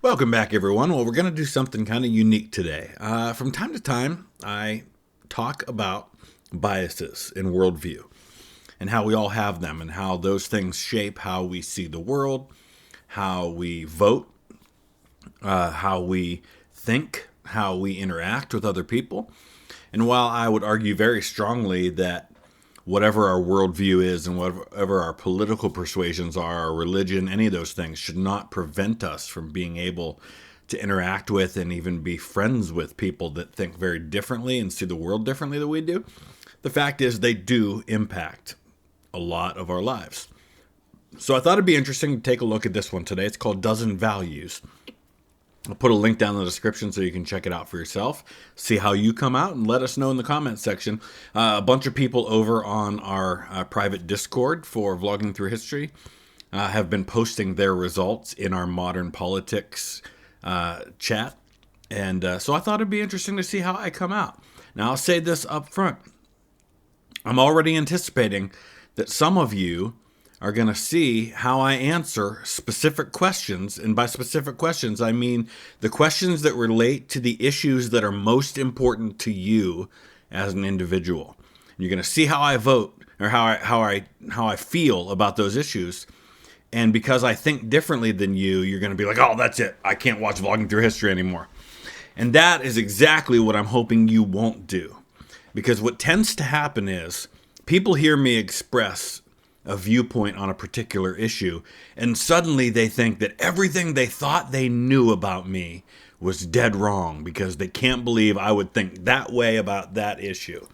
Welcome back, everyone. Well, we're going to do something kind of unique today. From time to time, I talk about biases in worldview and how we all have them and how those things shape how we see the world, how we vote, how we think, how we interact with other people. And while I would argue very strongly that whatever our worldview is and whatever our political persuasions are, our religion, any of those things should not prevent us from being able to interact with and even be friends with people that think very differently and see the world differently than we do. The fact is they do impact a lot of our lives. So I thought it'd be interesting to take a look at this one today. It's called Dozen Values. I'll put a link down in the description so you can check it out for yourself. See how you come out and let us know in the comments section. A bunch of people over on our private Discord for Vlogging Through History have been posting their results in our modern politics chat. And so I thought it'd be interesting to see how I come out. Now, I'll say this up front. I'm already anticipating that some of you are going to see how I answer specific questions. And by specific questions, I mean the questions that relate to the issues that are most important to you as an individual. You're going to see how I vote or how I feel about those issues. And because I think differently than you, you're going to be like, oh, that's it. I can't watch Vlogging Through History anymore. And that is exactly what I'm hoping you won't do. Because what tends to happen is people hear me express a viewpoint on a particular issue, and suddenly they think that everything they thought they knew about me was dead wrong because they can't believe I would think that way about that issue.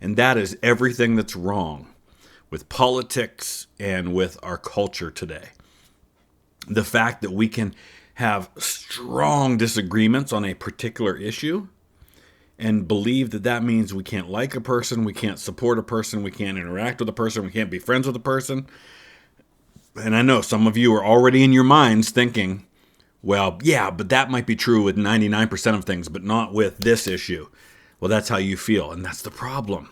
And that is everything that's wrong with politics and with our culture today. The fact that we can have strong disagreements on a particular issue and believe that that means we can't like a person, we can't support a person, we can't interact with a person, we can't be friends with a person. And I know some of you are already in your minds thinking, well, yeah, but that might be true with 99% of things, but not with this issue. Well, that's how you feel, and that's the problem.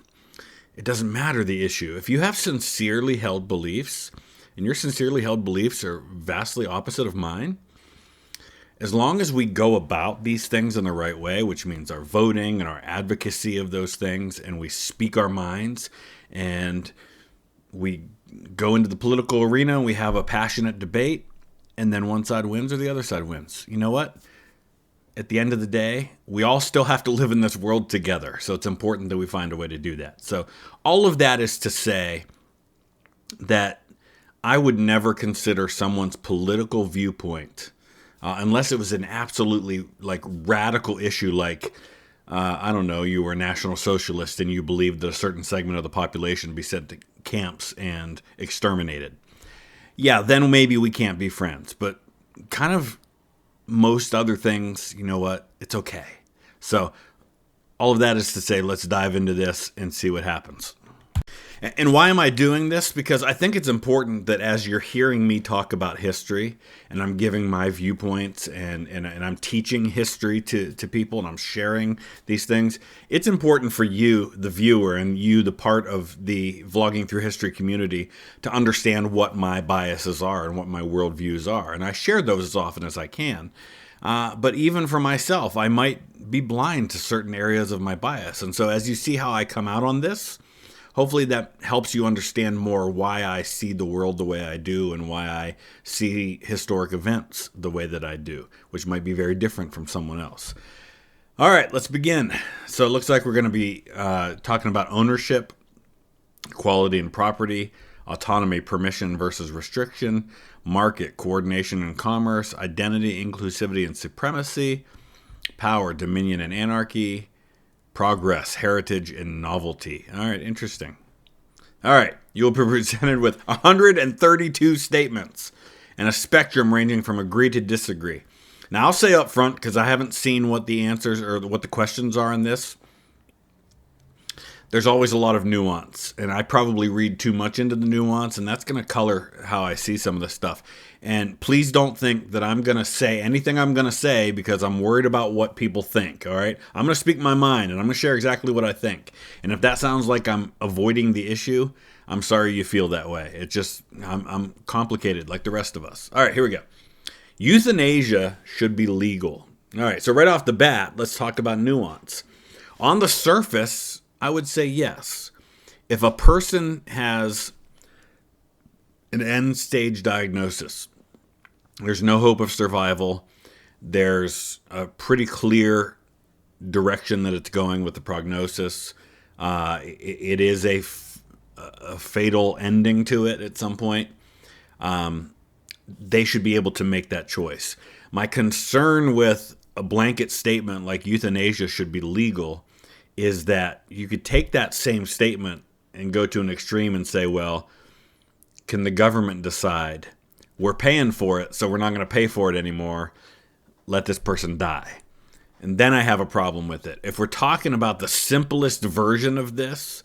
It doesn't matter the issue. If you have sincerely held beliefs, and your sincerely held beliefs are vastly opposite of mine, as long as we go about these things in the right way, which means our voting and our advocacy of those things, and we speak our minds, and we go into the political arena and we have a passionate debate, and then one side wins or the other side wins. You know what? At the end of the day, we all still have to live in this world together, so it's important that we find a way to do that. So all of that is to say that I would never consider someone's political viewpoint unless it was an absolutely radical issue, I don't know, you were a National Socialist and you believed that a certain segment of the population would be sent to camps and exterminated. Yeah, then maybe we can't be friends. But kind of most other things, you know what? It's okay. So all of that is to say, let's dive into this and see what happens. And why am I doing this? Because I think it's important that as you're hearing me talk about history and I'm giving my viewpoints and I'm teaching history to people and I'm sharing these things, it's important for you, the viewer, and you, the part of the Vlogging Through History community, to understand what my biases are and what my worldviews are. And I share those as often as I can. But even for myself, I might be blind to certain areas of my bias. And so as you see how I come out on this, hopefully that helps you understand more why I see the world the way I do and why I see historic events the way that I do, which might be very different from someone else. All right, let's begin. So it looks like we're going to be talking about ownership, equality and property, autonomy, permission versus restriction, market, coordination and commerce, identity, inclusivity and supremacy, power, dominion and anarchy, progress, heritage, and novelty. All right, interesting. All right, you will be presented with 132 statements and a spectrum ranging from agree to disagree. Now, I'll say up front, because I haven't seen what the answers or what the questions are in this, there's always a lot of nuance, and I probably read too much into the nuance, and that's going to color how I see some of this stuff. And please don't think that I'm going to say anything I'm going to say because I'm worried about what people think, all right? I'm going to speak my mind, and I'm going to share exactly what I think. And if that sounds like I'm avoiding the issue, I'm sorry you feel that way. It's just, I'm complicated like the rest of us. All right, here we go. Euthanasia should be legal. All right, so right off the bat, let's talk about nuance. On the surface, I would say yes. If a person has an end stage diagnosis, there's no hope of survival, there's a pretty clear direction that it's going with the prognosis. It is a fatal ending to it at some point. They should be able to make that choice. My concern with a blanket statement like euthanasia should be legal is that you could take that same statement and go to an extreme and say, well, can the government decide? We're paying for it, so we're not going to pay for it anymore. Let this person die. And then I have a problem with it. If we're talking about the simplest version of this,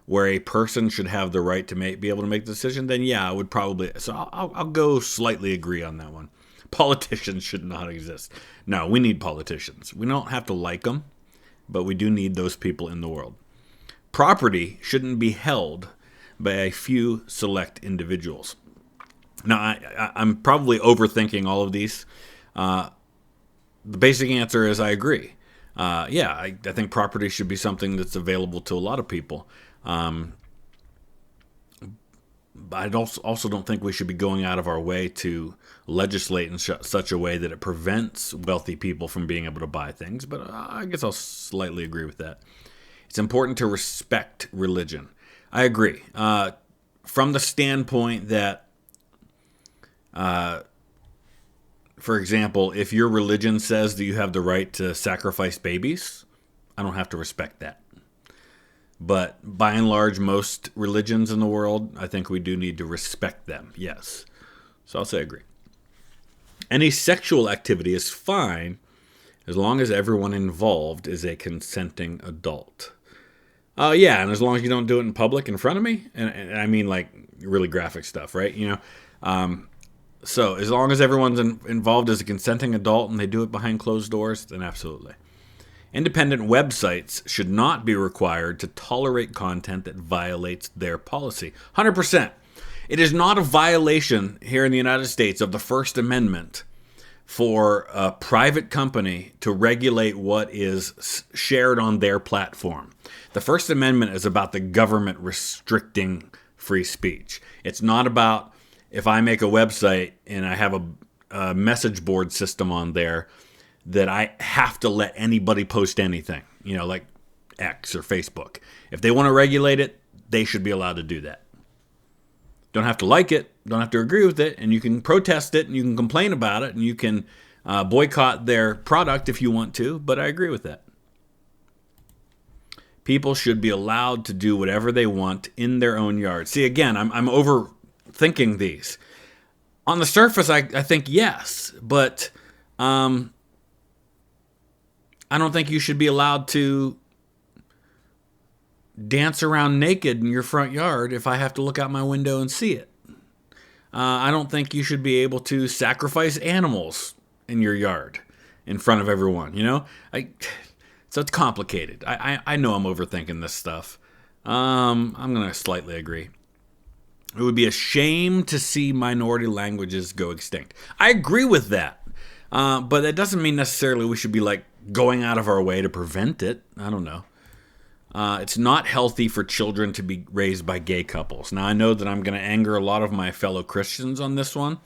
where a person should have the right to be able to make the decision, then yeah, I would probably. So I'll go slightly agree on that one. Politicians should not exist. No, we need politicians. We don't have to like them, but we do need those people in the world. Property shouldn't be held by a few select individuals. Now, I'm probably overthinking all of these. The basic answer is I agree. I think property should be something that's available to a lot of people. But I also don't think we should be going out of our way to legislate in such a way that it prevents wealthy people from being able to buy things. But I guess I'll slightly agree with that. It's important to respect religion. I agree. From the standpoint that, for example, if your religion says that you have the right to sacrifice babies, I don't have to respect that. But by and large, most religions in the world, I think we do need to respect them, yes. So I'll say agree. Any sexual activity is fine as long as everyone involved is a consenting adult. And as long as you don't do it in public in front of me, and I mean like really graphic stuff, right? So as long as everyone's involved as a consenting adult and they do it behind closed doors, then absolutely. Independent websites should not be required to tolerate content that violates their policy. 100%. It is not a violation here in the United States of the First Amendment for a private company to regulate what is shared on their platform. The First Amendment is about the government restricting free speech. It's not about if I make a website and I have a message board system on there that I have to let anybody post anything, like X or Facebook. If they want to regulate it, they should be allowed to do that. Don't have to like it, don't have to agree with it, and you can protest it, and you can complain about it, and you can boycott their product if you want to, but I agree with that. People should be allowed to do whatever they want in their own yard. See, again, I'm overthinking these. On the surface, I think yes, but I don't think you should be allowed to dance around naked in your front yard if I have to look out my window and see it. I don't think you should be able to sacrifice animals in your yard in front of everyone, So it's complicated. I know I'm overthinking this stuff. I'm going to slightly agree. It would be a shame to see minority languages go extinct. I agree with that. But that doesn't mean necessarily we should be going out of our way to prevent it. I don't know. It's not healthy for children to be raised by gay couples. Now, I know that I'm going to anger a lot of my fellow Christians on this one.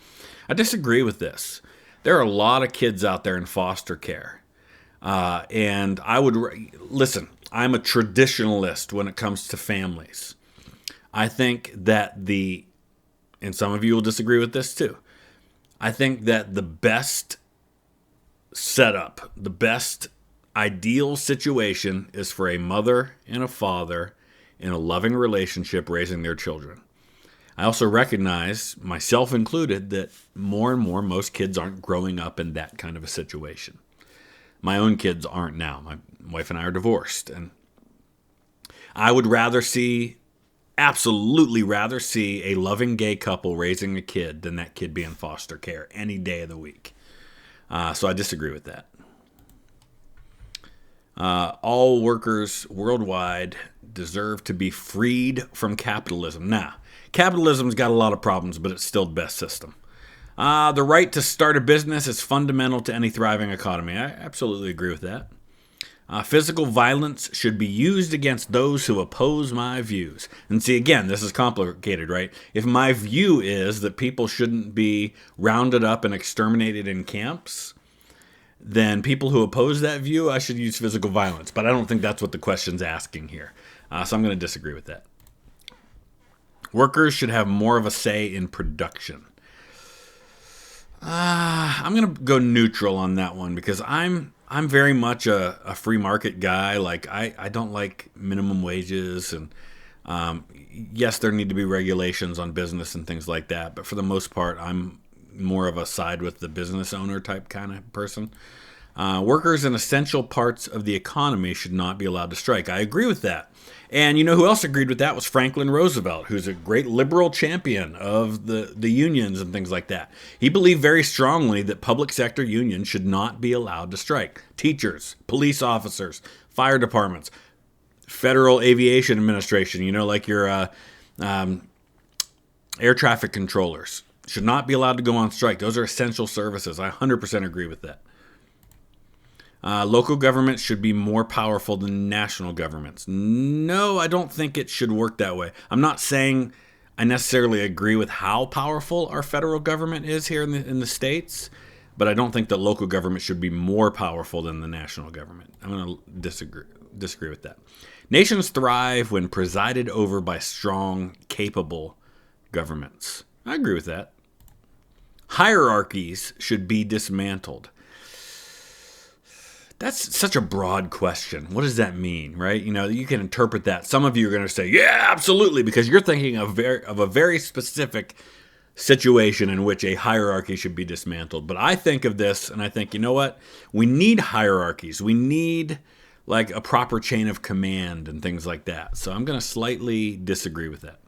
I disagree with this. There are a lot of kids out there in foster care. And I would... Listen, I'm a traditionalist when it comes to families. I think that and some of you will disagree with this too, I think that the best setup, the best ideal situation is for a mother and a father in a loving relationship raising their children. I also recognize, myself included, that more and more most kids aren't growing up in that kind of a situation. My own kids aren't now. My wife and I are divorced, and I would absolutely rather see a loving gay couple raising a kid than that kid be in foster care any day of the week. So I disagree with that. All workers worldwide deserve to be freed from capitalism. Now, capitalism's got a lot of problems, but it's still the best system. The right to start a business is fundamental to any thriving economy. I absolutely agree with that. Physical violence should be used against those who oppose my views. And see, again, this is complicated, right? If my view is that people shouldn't be rounded up and exterminated in camps, then people who oppose that view, I should use physical violence. But I don't think that's what the question's asking here. So I'm going to disagree with that. Workers should have more of a say in production. I'm going to go neutral on that one because I'm very much a free market guy. Like I don't like minimum wages, and yes, there need to be regulations on business and things like that. But for the most part, I'm more of a side with the business owner type kind of person. Workers in essential parts of the economy should not be allowed to strike. I agree with that. And you know who else agreed with that was Franklin Roosevelt, who's a great liberal champion of the unions and things like that. He believed very strongly that public sector unions should not be allowed to strike. Teachers, police officers, fire departments, Federal Aviation Administration, like your air traffic controllers, should not be allowed to go on strike. Those are essential services. I 100% agree with that. Local governments should be more powerful than national governments. No, I don't think it should work that way. I'm not saying I necessarily agree with how powerful our federal government is here in the states, but I don't think that local government should be more powerful than the national government. I'm going to disagree with that. Nations thrive when presided over by strong, capable governments. I agree with that. Hierarchies should be dismantled. That's such a broad question. What does that mean, right? You can interpret that. Some of you are going to say, yeah, absolutely, because you're thinking of a very specific situation in which a hierarchy should be dismantled. But I think of this, and I think, you know what? We need hierarchies. We need like a proper chain of command and things like that. So I'm going to slightly disagree with that.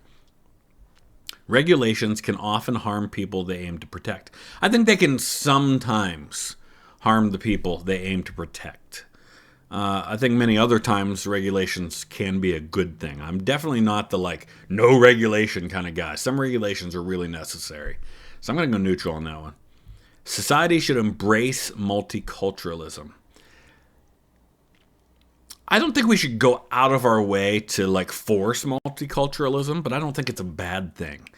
Regulations can often harm people they aim to protect. I think they can sometimes harm the people they aim to protect. I think many other times regulations can be a good thing. I'm definitely not the no regulation kind of guy. Some regulations are really necessary. So I'm going to go neutral on that one. Society should embrace multiculturalism. I don't think we should go out of our way to force multiculturalism, but I don't think it's a bad thing.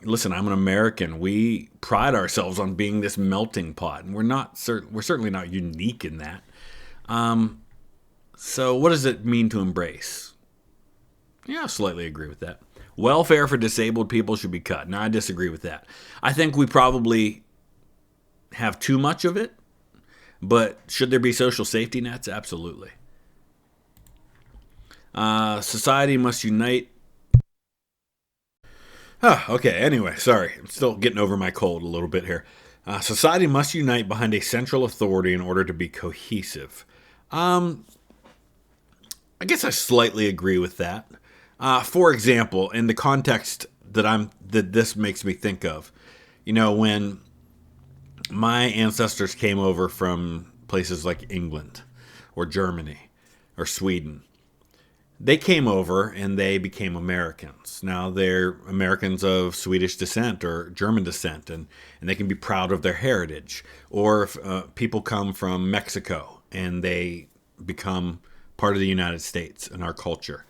Listen, I'm an American. We pride ourselves on being this melting pot, and we're certainly not unique in that. So what does it mean to embrace? Yeah, I slightly agree with that. Welfare for disabled people should be cut. Now, I disagree with that. I think we probably have too much of it, but should there be social safety nets? Absolutely. Society must unite. Okay, anyway, sorry. I'm still getting over my cold a little bit here. Society must unite behind a central authority in order to be cohesive. I guess I slightly agree with that. For example, in the context that this makes me think of, when my ancestors came over from places like England or Germany or Sweden, they came over and they became Americans. Now they're Americans of Swedish descent or German descent, and they can be proud of their heritage. Or if people come from Mexico and they become part of the United States and our culture.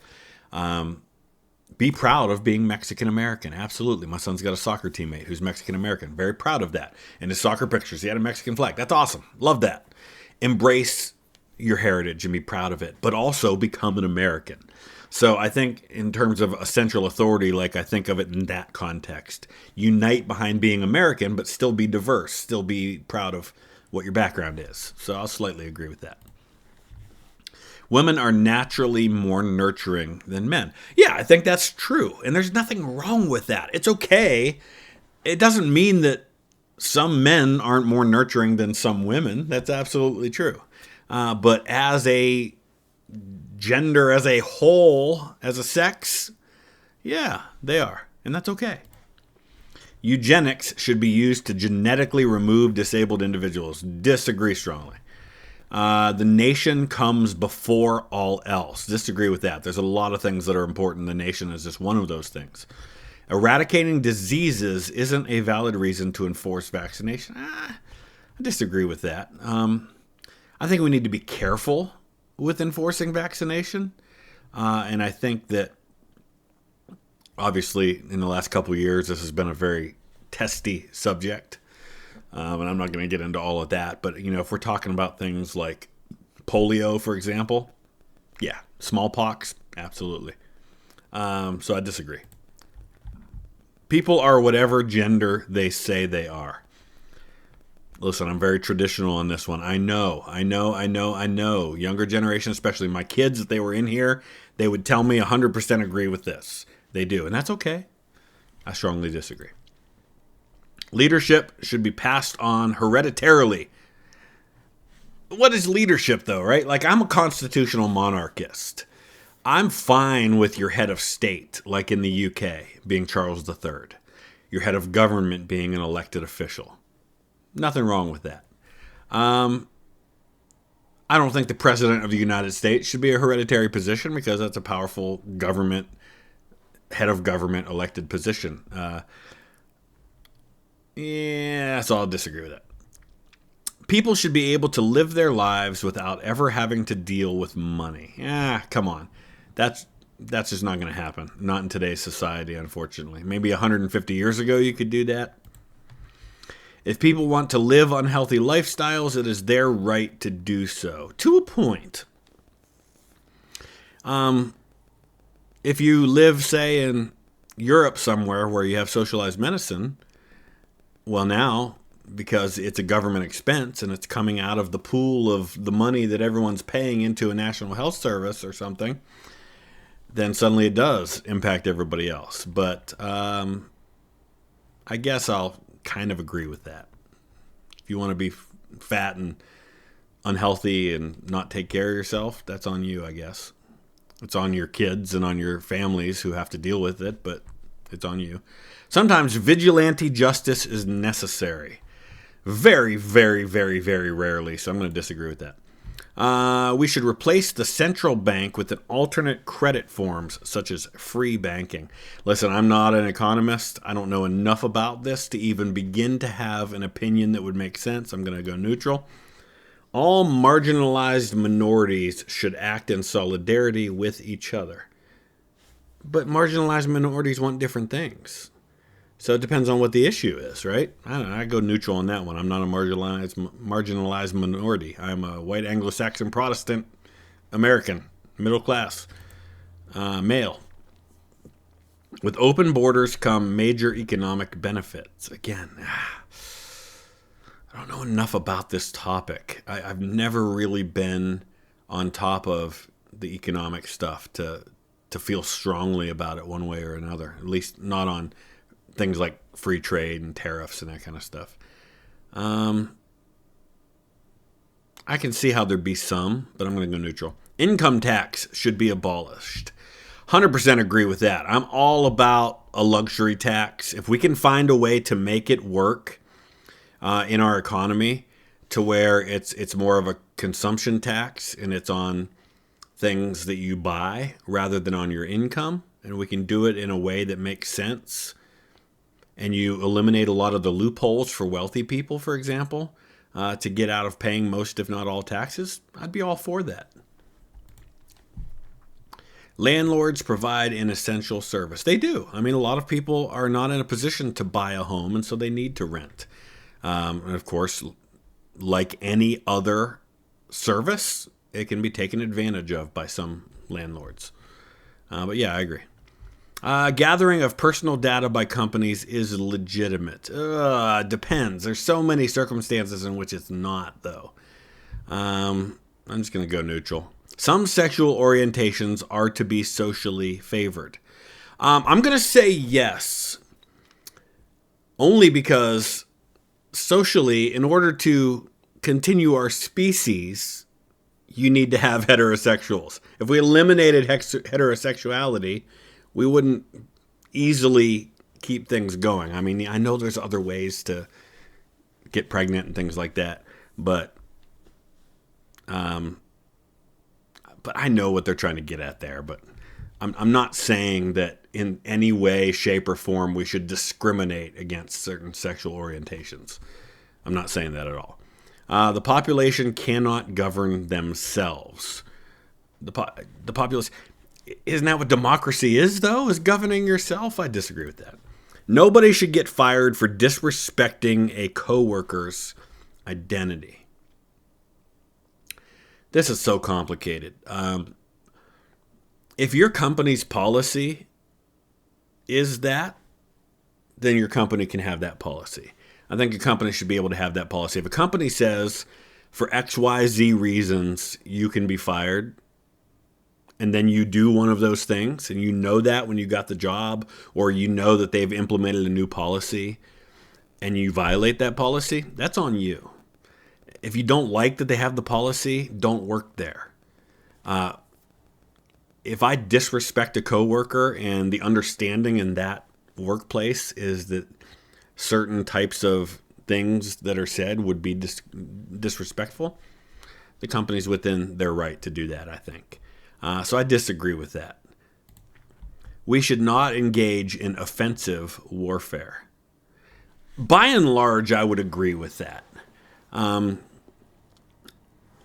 Be proud of being Mexican American. Absolutely. My son's got a soccer teammate who's Mexican American. Very proud of that. In his soccer pictures, he had a Mexican flag. That's awesome. Love that. Embrace your heritage and be proud of it, but also become an American. So I think in terms of a central authority, I think of it in that context. Unite behind being American, but still be diverse, still be proud of what your background is. So I'll slightly agree with that. Women are naturally more nurturing than men. Yeah, I think that's true. And there's nothing wrong with that. It's okay. It doesn't mean that some men aren't more nurturing than some women. That's absolutely true. But as a gender, as a whole, as a sex, yeah, they are. And that's okay. Eugenics should be used to genetically remove disabled individuals. Disagree strongly. The nation comes before all else. Disagree with that. There's a lot of things that are important. The nation is just one of those things. Eradicating diseases isn't a valid reason to enforce vaccination. I disagree with that. I think we need to be careful with enforcing vaccination. And I think that, obviously, in the last couple of years, this has been a very testy subject. And I'm not going to get into all of that. But, if we're talking about things like polio, for example, yeah, smallpox, absolutely. So I disagree. People are whatever gender they say they are. Listen, I'm very traditional on this one. I know. Younger generation, especially my kids, if they were in here, they would tell me 100% agree with this. They do, and that's okay. I strongly disagree. Leadership should be passed on hereditarily. What is leadership, though, right? Like, I'm a constitutional monarchist. I'm fine with your head of state, like in the UK, being Charles III. Your head of government being an elected official. Nothing wrong with that. I don't think the president of the United States should be a hereditary position because that's a powerful government, head of government elected position. So I'll disagree with that. People should be able to live their lives without ever having to deal with money. Come on. That's just not going to happen. Not in today's society, unfortunately. Maybe 150 years ago you could do that. If people want to live unhealthy lifestyles, it is their right to do so. To a point. If you live, say, in Europe somewhere where you have socialized medicine, well, now, because it's a government expense and it's coming out of the pool of the money that everyone's paying into a national health service or something, then suddenly it does impact everybody else. But I guess I'll kind of agree with that. If you want to be fat and unhealthy and not take care of yourself, that's on you, I guess. It's on your kids and on your families who have to deal with it, but it's on you. Sometimes vigilante justice is necessary. Very, very, very, very rarely, so I'm going to disagree with that. We should replace the central bank with an alternate credit forms, such as free banking. Listen, I'm not an economist. I don't know enough about this to even begin to have an opinion that would make sense. I'm going to go neutral. All marginalized minorities should act in solidarity with each other. But marginalized minorities want different things. So it depends on what the issue is, right? I don't know. I go neutral on that one. I'm not a marginalized minority. I'm a white Anglo-Saxon Protestant American, middle class, male. With open borders come major economic benefits. Again, I don't know enough about this topic. I've never really been on top of the economic stuff to feel strongly about it one way or another. At least not on things like free trade and tariffs and that kind of stuff. I can see how there'd be some, but I'm going to go neutral. Income tax should be abolished. 100% agree with that. I'm all about a luxury tax. If we can find a way to make it work in our economy to where it's more of a consumption tax and it's on things that you buy rather than on your income, and we can do it in a way that makes sense, and you eliminate a lot of the loopholes for wealthy people, for example, to get out of paying most, if not all, taxes, I'd be all for that. Landlords provide an essential service. They do. I mean, a lot of people are not in a position to buy a home, and so they need to rent. And of course, like any other service, it can be taken advantage of by some landlords. But yeah, I agree. Gathering of personal data by companies is legitimate. Depends. There's so many circumstances in which it's not, though. I'm just going to go neutral. Some sexual orientations are to be socially favored. I'm going to say yes. Only because socially, in order to continue our species, you need to have heterosexuals. If we eliminated heterosexuality, we wouldn't easily keep things going. I mean, I know there's other ways to get pregnant and things like that, but I know what they're trying to get at there. But I'm not saying that in any way, shape, or form we should discriminate against certain sexual orientations. I'm not saying that at all. The population cannot govern themselves. The populace, isn't that what democracy is, though? Is governing yourself? I disagree with that. Nobody should get fired for disrespecting a coworker's identity. This is so complicated. If your company's policy is that, then your company can have that policy. I think a company should be able to have that policy. If a company says for XYZ reasons you can be fired, and then you do one of those things, and you know that when you got the job, or you know that they've implemented a new policy, and you violate that policy, that's on you. If you don't like that they have the policy, don't work there. If I disrespect a coworker and the understanding in that workplace is that certain types of things that are said would be disrespectful, the company's within their right to do that, I think. So I disagree with that. We should not engage in offensive warfare. By and large, I would agree with that.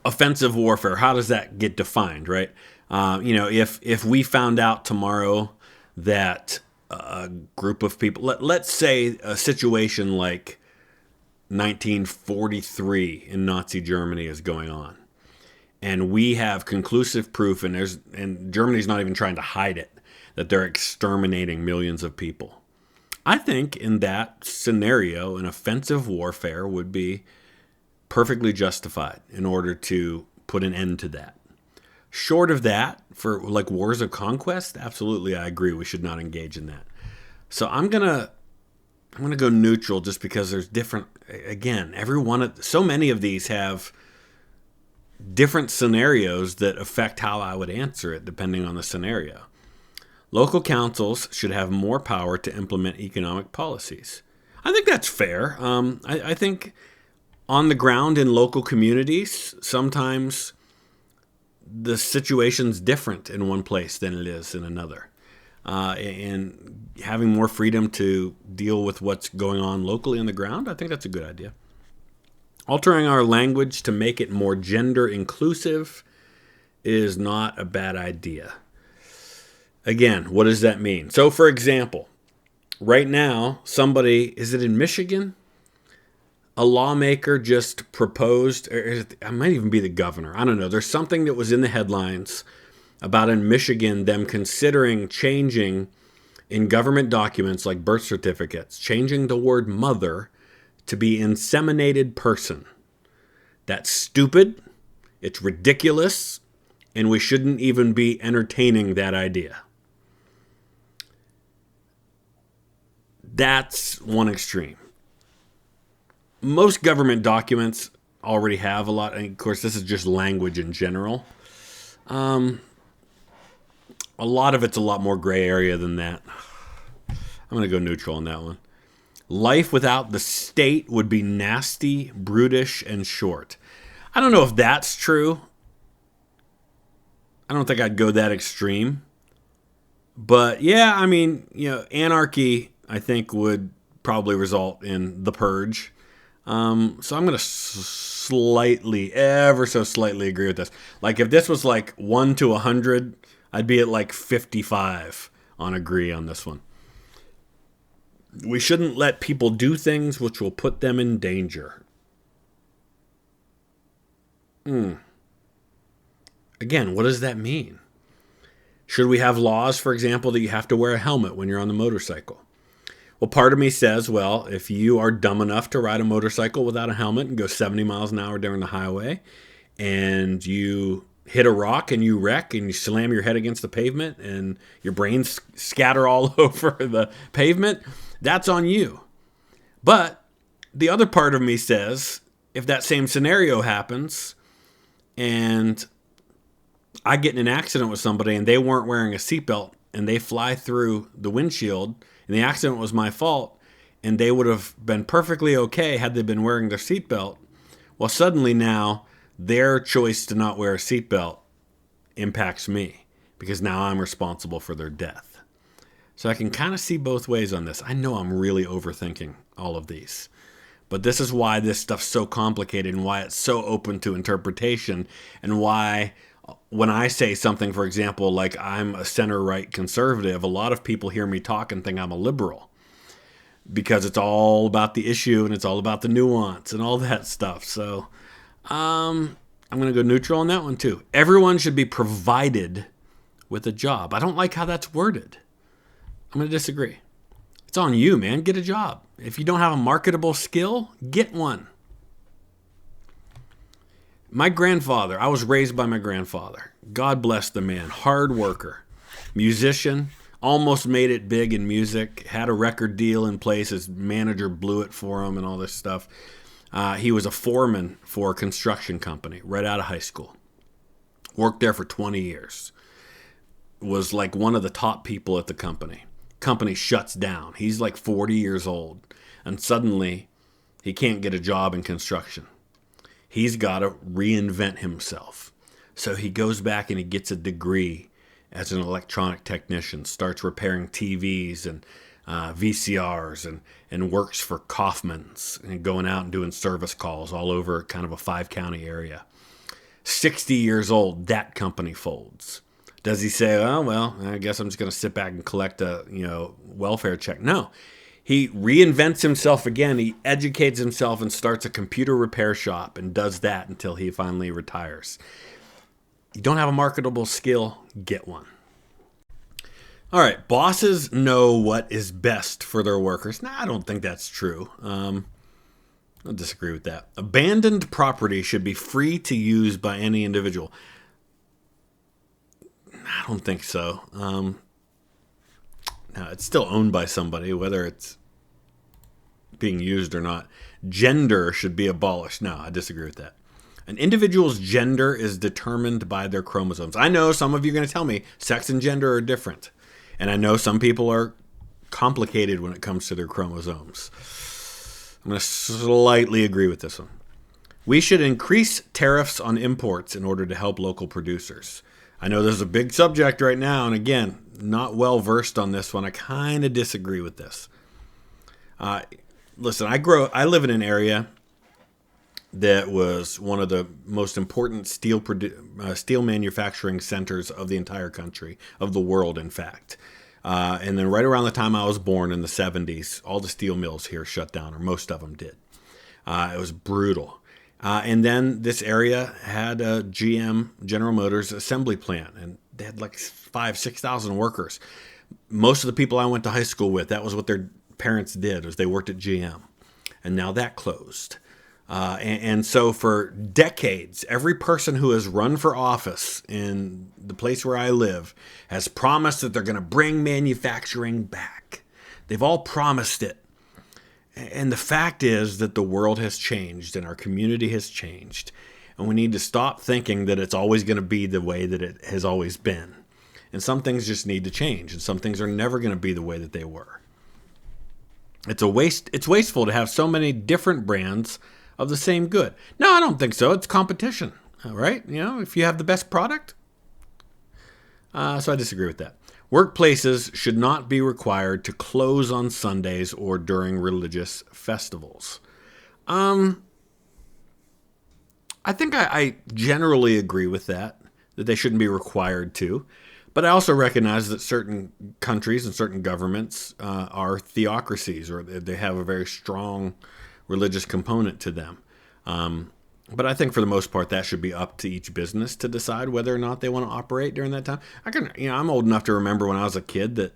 Offensive warfare, how does that get defined, right? If we found out tomorrow that a group of people, let's say a situation like 1943 in Nazi Germany is going on, and we have conclusive proof, and Germany's not even trying to hide it, that they're exterminating millions of people. I think in that scenario, an offensive warfare would be perfectly justified in order to put an end to that. Short of that, for like wars of conquest, absolutely, I agree. We should not engage in that. So I'm gonna go neutral, just because there's different. Again, so many of these have different scenarios that affect how I would answer it, depending on the scenario. Local councils should have more power to implement economic policies. I think that's fair. I think on the ground in local communities, sometimes the situation's different in one place than it is in another. And having more freedom to deal with what's going on locally on the ground, I think that's a good idea. Altering our language to make it more gender inclusive is not a bad idea. Again, what does that mean? So, for example, right now, is it in Michigan? A lawmaker just proposed, or it might even be the governor. I don't know. There's something that was in the headlines about in Michigan them considering changing in government documents like birth certificates, changing the word mother to be inseminated person. That's stupid. It's ridiculous. And we shouldn't even be entertaining that idea. That's one extreme. Most government documents already have a lot. And of course, this is just language in general. A lot of it's a lot more gray area than that. I'm going to go neutral on that one. Life without the state would be nasty, brutish, and short. I don't know if that's true. I don't think I'd go that extreme. But yeah, I mean, anarchy, I think, would probably result in the purge. So I'm going to ever so slightly agree with this. Like if this was like 1 to 100, I'd be at like 55 on agree on this one. We shouldn't let people do things which will put them in danger. Again, what does that mean? Should we have laws, for example, that you have to wear a helmet when you're on the motorcycle? Well, part of me says, well, if you are dumb enough to ride a motorcycle without a helmet and go 70 miles an hour down the highway, and you hit a rock and you wreck and you slam your head against the pavement and your brains scatter all over the pavement, that's on you. But the other part of me says, if that same scenario happens and I get in an accident with somebody and they weren't wearing a seatbelt and they fly through the windshield and the accident was my fault and they would have been perfectly okay had they been wearing their seatbelt, well, suddenly now their choice to not wear a seatbelt impacts me because now I'm responsible for their death. So I can kind of see both ways on this. I know I'm really overthinking all of these. But this is why this stuff's so complicated and why it's so open to interpretation, and why when I say something, for example, like I'm a center-right conservative, a lot of people hear me talk and think I'm a liberal because it's all about the issue and it's all about the nuance and all that stuff. So I'm going to go neutral on that one too. Everyone should be provided with a job. I don't like how that's worded. I'm going to disagree. It's on you, man. Get a job. If you don't have a marketable skill, get one. My grandfather, I was raised by my grandfather. God bless the man. Hard worker. Musician. Almost made it big in music. Had a record deal in place. His manager blew it for him and all this stuff. He was a foreman for a construction company right out of high school. Worked there for 20 years. Was like one of the top people at the company. Company shuts down. He's like 40 years old. And suddenly, he can't get a job in construction. He's got to reinvent himself. So he goes back and he gets a degree as an electronic technician, starts repairing TVs and VCRs, and works for Kaufman's and going out and doing service calls all over kind of a 5-county area. 60 years old, that company folds. Does he say, oh, well, I guess I'm just going to sit back and collect a welfare check? No. He reinvents himself again. He educates himself and starts a computer repair shop and does that until he finally retires. You don't have a marketable skill, get one. All right, bosses know what is best for their workers. I don't think that's true. I'll disagree with that. Abandoned property should be free to use by any individual. I don't think so. No, it's still owned by somebody, whether it's being used or not. Gender should be abolished. No, I disagree with that. An individual's gender is determined by their chromosomes. I know some of you are going to tell me sex and gender are different. And I know some people are complicated when it comes to their chromosomes. I'm going to slightly agree with this one. We should increase tariffs on imports in order to help local producers. I know there's a big subject right now, and again, not well versed on this one. I kind of disagree with this. Listen, I live in an area that was one of the most important steel manufacturing centers of the entire country, of the world, in fact. And then right around the time I was born in the 70s, all the steel mills here shut down, or most of them did. It was brutal. And then this area had a GM, General Motors, assembly plant, and they had like 6,000 workers. Most of the people I went to high school with, that was what their parents did, was they worked at GM. And now that closed. And so for decades, every person who has run for office in the place where I live has promised that they're going to bring manufacturing back. They've all promised it. And the fact is that the world has changed and our community has changed. And we need to stop thinking that it's always going to be the way that it has always been. And some things just need to change. And some things are never going to be the way that they were. It's wasteful to have so many different brands of the same good. No, I don't think so. It's competition, right? If you have the best product. So I disagree with that. Workplaces should not be required to close on Sundays or during religious festivals. I think I generally agree with that they shouldn't be required to. But I also recognize that certain countries and certain governments are theocracies, or they have a very strong religious component to them. But I think for the most part, that should be up to each business to decide whether or not they want to operate during that time. I'm old enough to remember when I was a kid that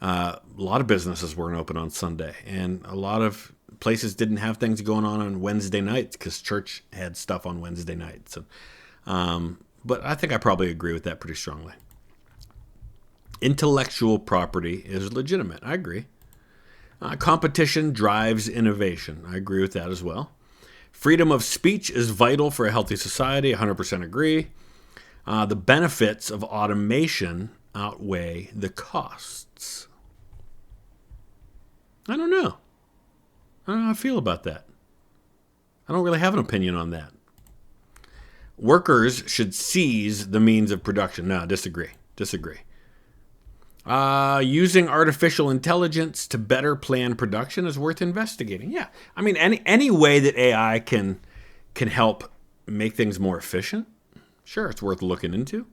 a lot of businesses weren't open on Sunday, and a lot of places didn't have things going on Wednesday nights because church had stuff on Wednesday nights. But I think I probably agree with that pretty strongly. Intellectual property is legitimate. I agree. Competition drives innovation. I agree with that as well. Freedom of speech is vital for a healthy society. 100% agree. The benefits of automation outweigh the costs. I don't know. I don't know how I feel about that. I don't really have an opinion on that. Workers should seize the means of production. No, disagree. Using artificial intelligence to better plan production is worth investigating. Yeah, I mean, any way that AI can help make things more efficient, sure, it's worth looking into.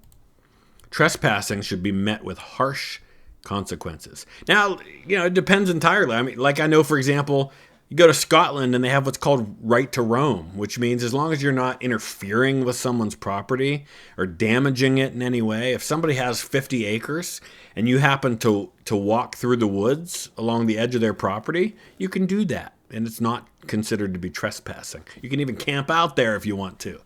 Trespassing should be met with harsh consequences. Now, it depends entirely. I mean, like I know, for example, you go to Scotland and they have what's called right to roam, which means as long as you're not interfering with someone's property or damaging it in any way, if somebody has 50 acres and you happen to walk through the woods along the edge of their property, you can do that. And it's not considered to be trespassing. You can even camp out there if you want to.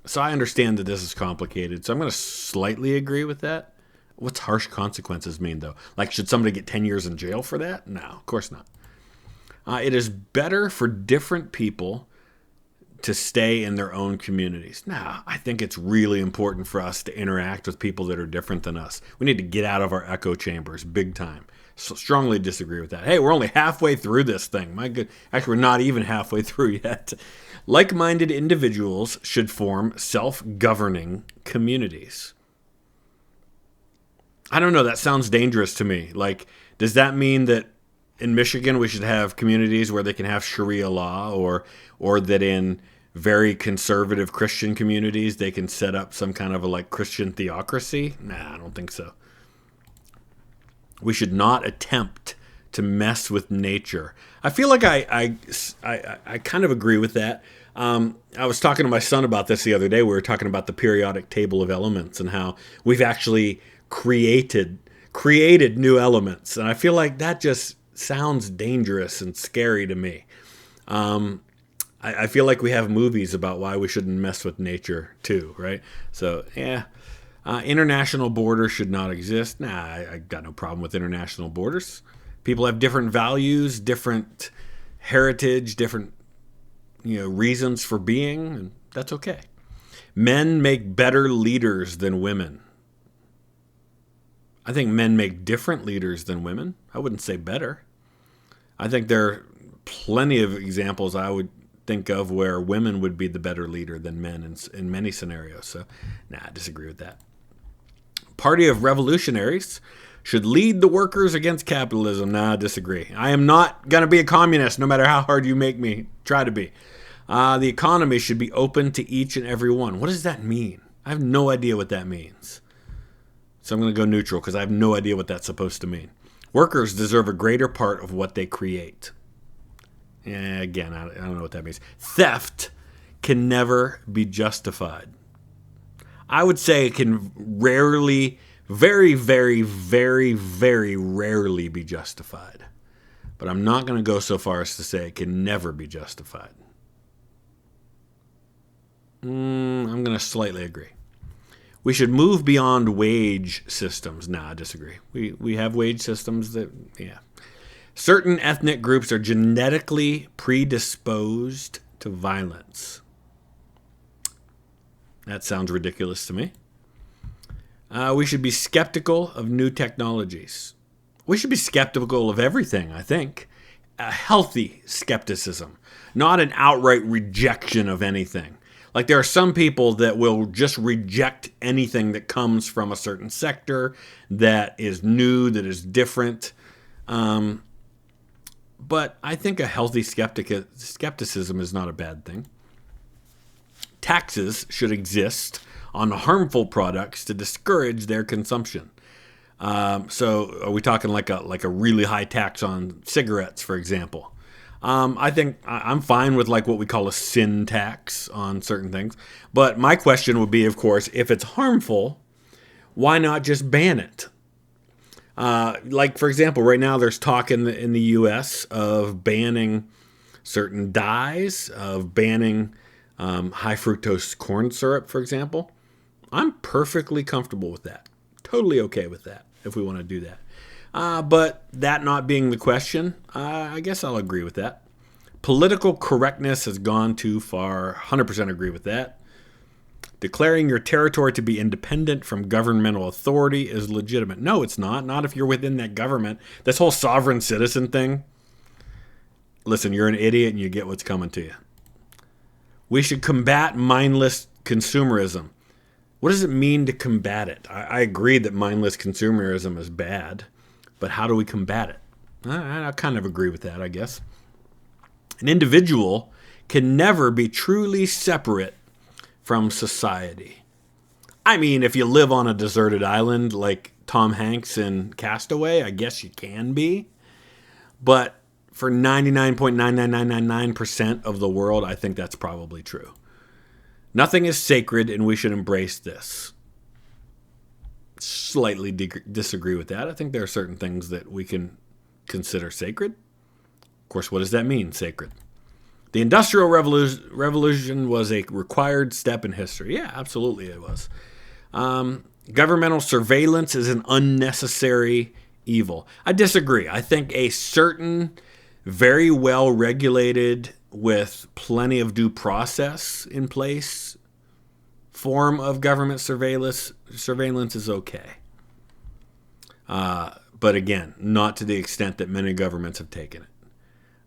So I understand that this is complicated. So I'm going to slightly agree with that. What's harsh consequences mean, though? Like, should somebody get 10 years in jail for that? No, of course not. It is better for different people to stay in their own communities. Now, I think it's really important for us to interact with people that are different than us. We need to get out of our echo chambers big time. So strongly disagree with that. Hey, we're only halfway through this thing. My good, actually, we're not even halfway through yet. Like-minded individuals should form self-governing communities. I don't know. That sounds dangerous to me. Like, does that mean that in Michigan we should have communities where they can have Sharia law, or that in very conservative Christian communities they can set up some kind of a Christian theocracy? Nah, I don't think so. We should not attempt to mess with nature. I feel like I kind of agree with that. I was talking to my son about this the other day. We were talking about the periodic table of elements and how we've actually created new elements. And I feel like that just sounds dangerous and scary to me. I feel like we have movies about why we shouldn't mess with nature too, right? So, yeah. International borders should not exist. Nah, I got no problem with international borders. People have different values, different heritage, different reasons for being, and that's okay. Men make better leaders than women. I think men make different leaders than women. I wouldn't say better. I think there are plenty of examples I would think of where women would be the better leader than men in many scenarios. So, I disagree with that. Party of Revolutionaries should lead the workers against capitalism. I disagree. I am not going to be a communist no matter how hard you make me try to be. The economy should be open to each and every one. What does that mean? I have no idea what that means. So I'm going to go neutral because I have no idea what that's supposed to mean. Workers deserve a greater part of what they create. Yeah, again, I don't know what that means. Theft can never be justified. I would say it can rarely, very, very, very, very rarely be justified. But I'm not going to go so far as to say it can never be justified. I'm going to slightly agree. We should move beyond wage systems. I disagree. We have wage systems that, yeah. Certain ethnic groups are genetically predisposed to violence. That sounds ridiculous to me. We should be skeptical of new technologies. We should be skeptical of everything, I think. A healthy skepticism, not an outright rejection of anything. Like, there are some people that will just reject anything that comes from a certain sector, that is new, that is different. But I think a healthy skepticism is not a bad thing. Taxes should exist on harmful products to discourage their consumption. So are we talking like a really high tax on cigarettes, for example? I think I'm fine with what we call a sin tax on certain things. But my question would be, of course, if it's harmful, why not just ban it? For example, right now there's talk in the U.S. of banning certain dyes, of banning high fructose corn syrup, for example. I'm perfectly comfortable with that. Totally okay with that if we want to do that. But that not being the question, I guess I'll agree with that. Political correctness has gone too far. 100% agree with that. Declaring your territory to be independent from governmental authority is legitimate. No, it's not. Not if you're within that government. This whole sovereign citizen thing. Listen, you're an idiot and you get what's coming to you. We should combat mindless consumerism. What does it mean to combat it? I agree that mindless consumerism is bad, but how do we combat it? I kind of agree with that, I guess. An individual can never be truly separate from society. I mean, if you live on a deserted island like Tom Hanks in Castaway, I guess you can be. But for 99.99999% of the world, I think that's probably true. Nothing is sacred, and we should embrace this. Slightly disagree with that. I think there are certain things that we can consider sacred. Of course, what does that mean, sacred? The Industrial Revolution was a required step in history. Yeah, absolutely it was. Governmental surveillance is an unnecessary evil. I disagree. I think a certain, very well regulated, with plenty of due process in place, form of government surveillance is okay. But again, not to the extent that many governments have taken it.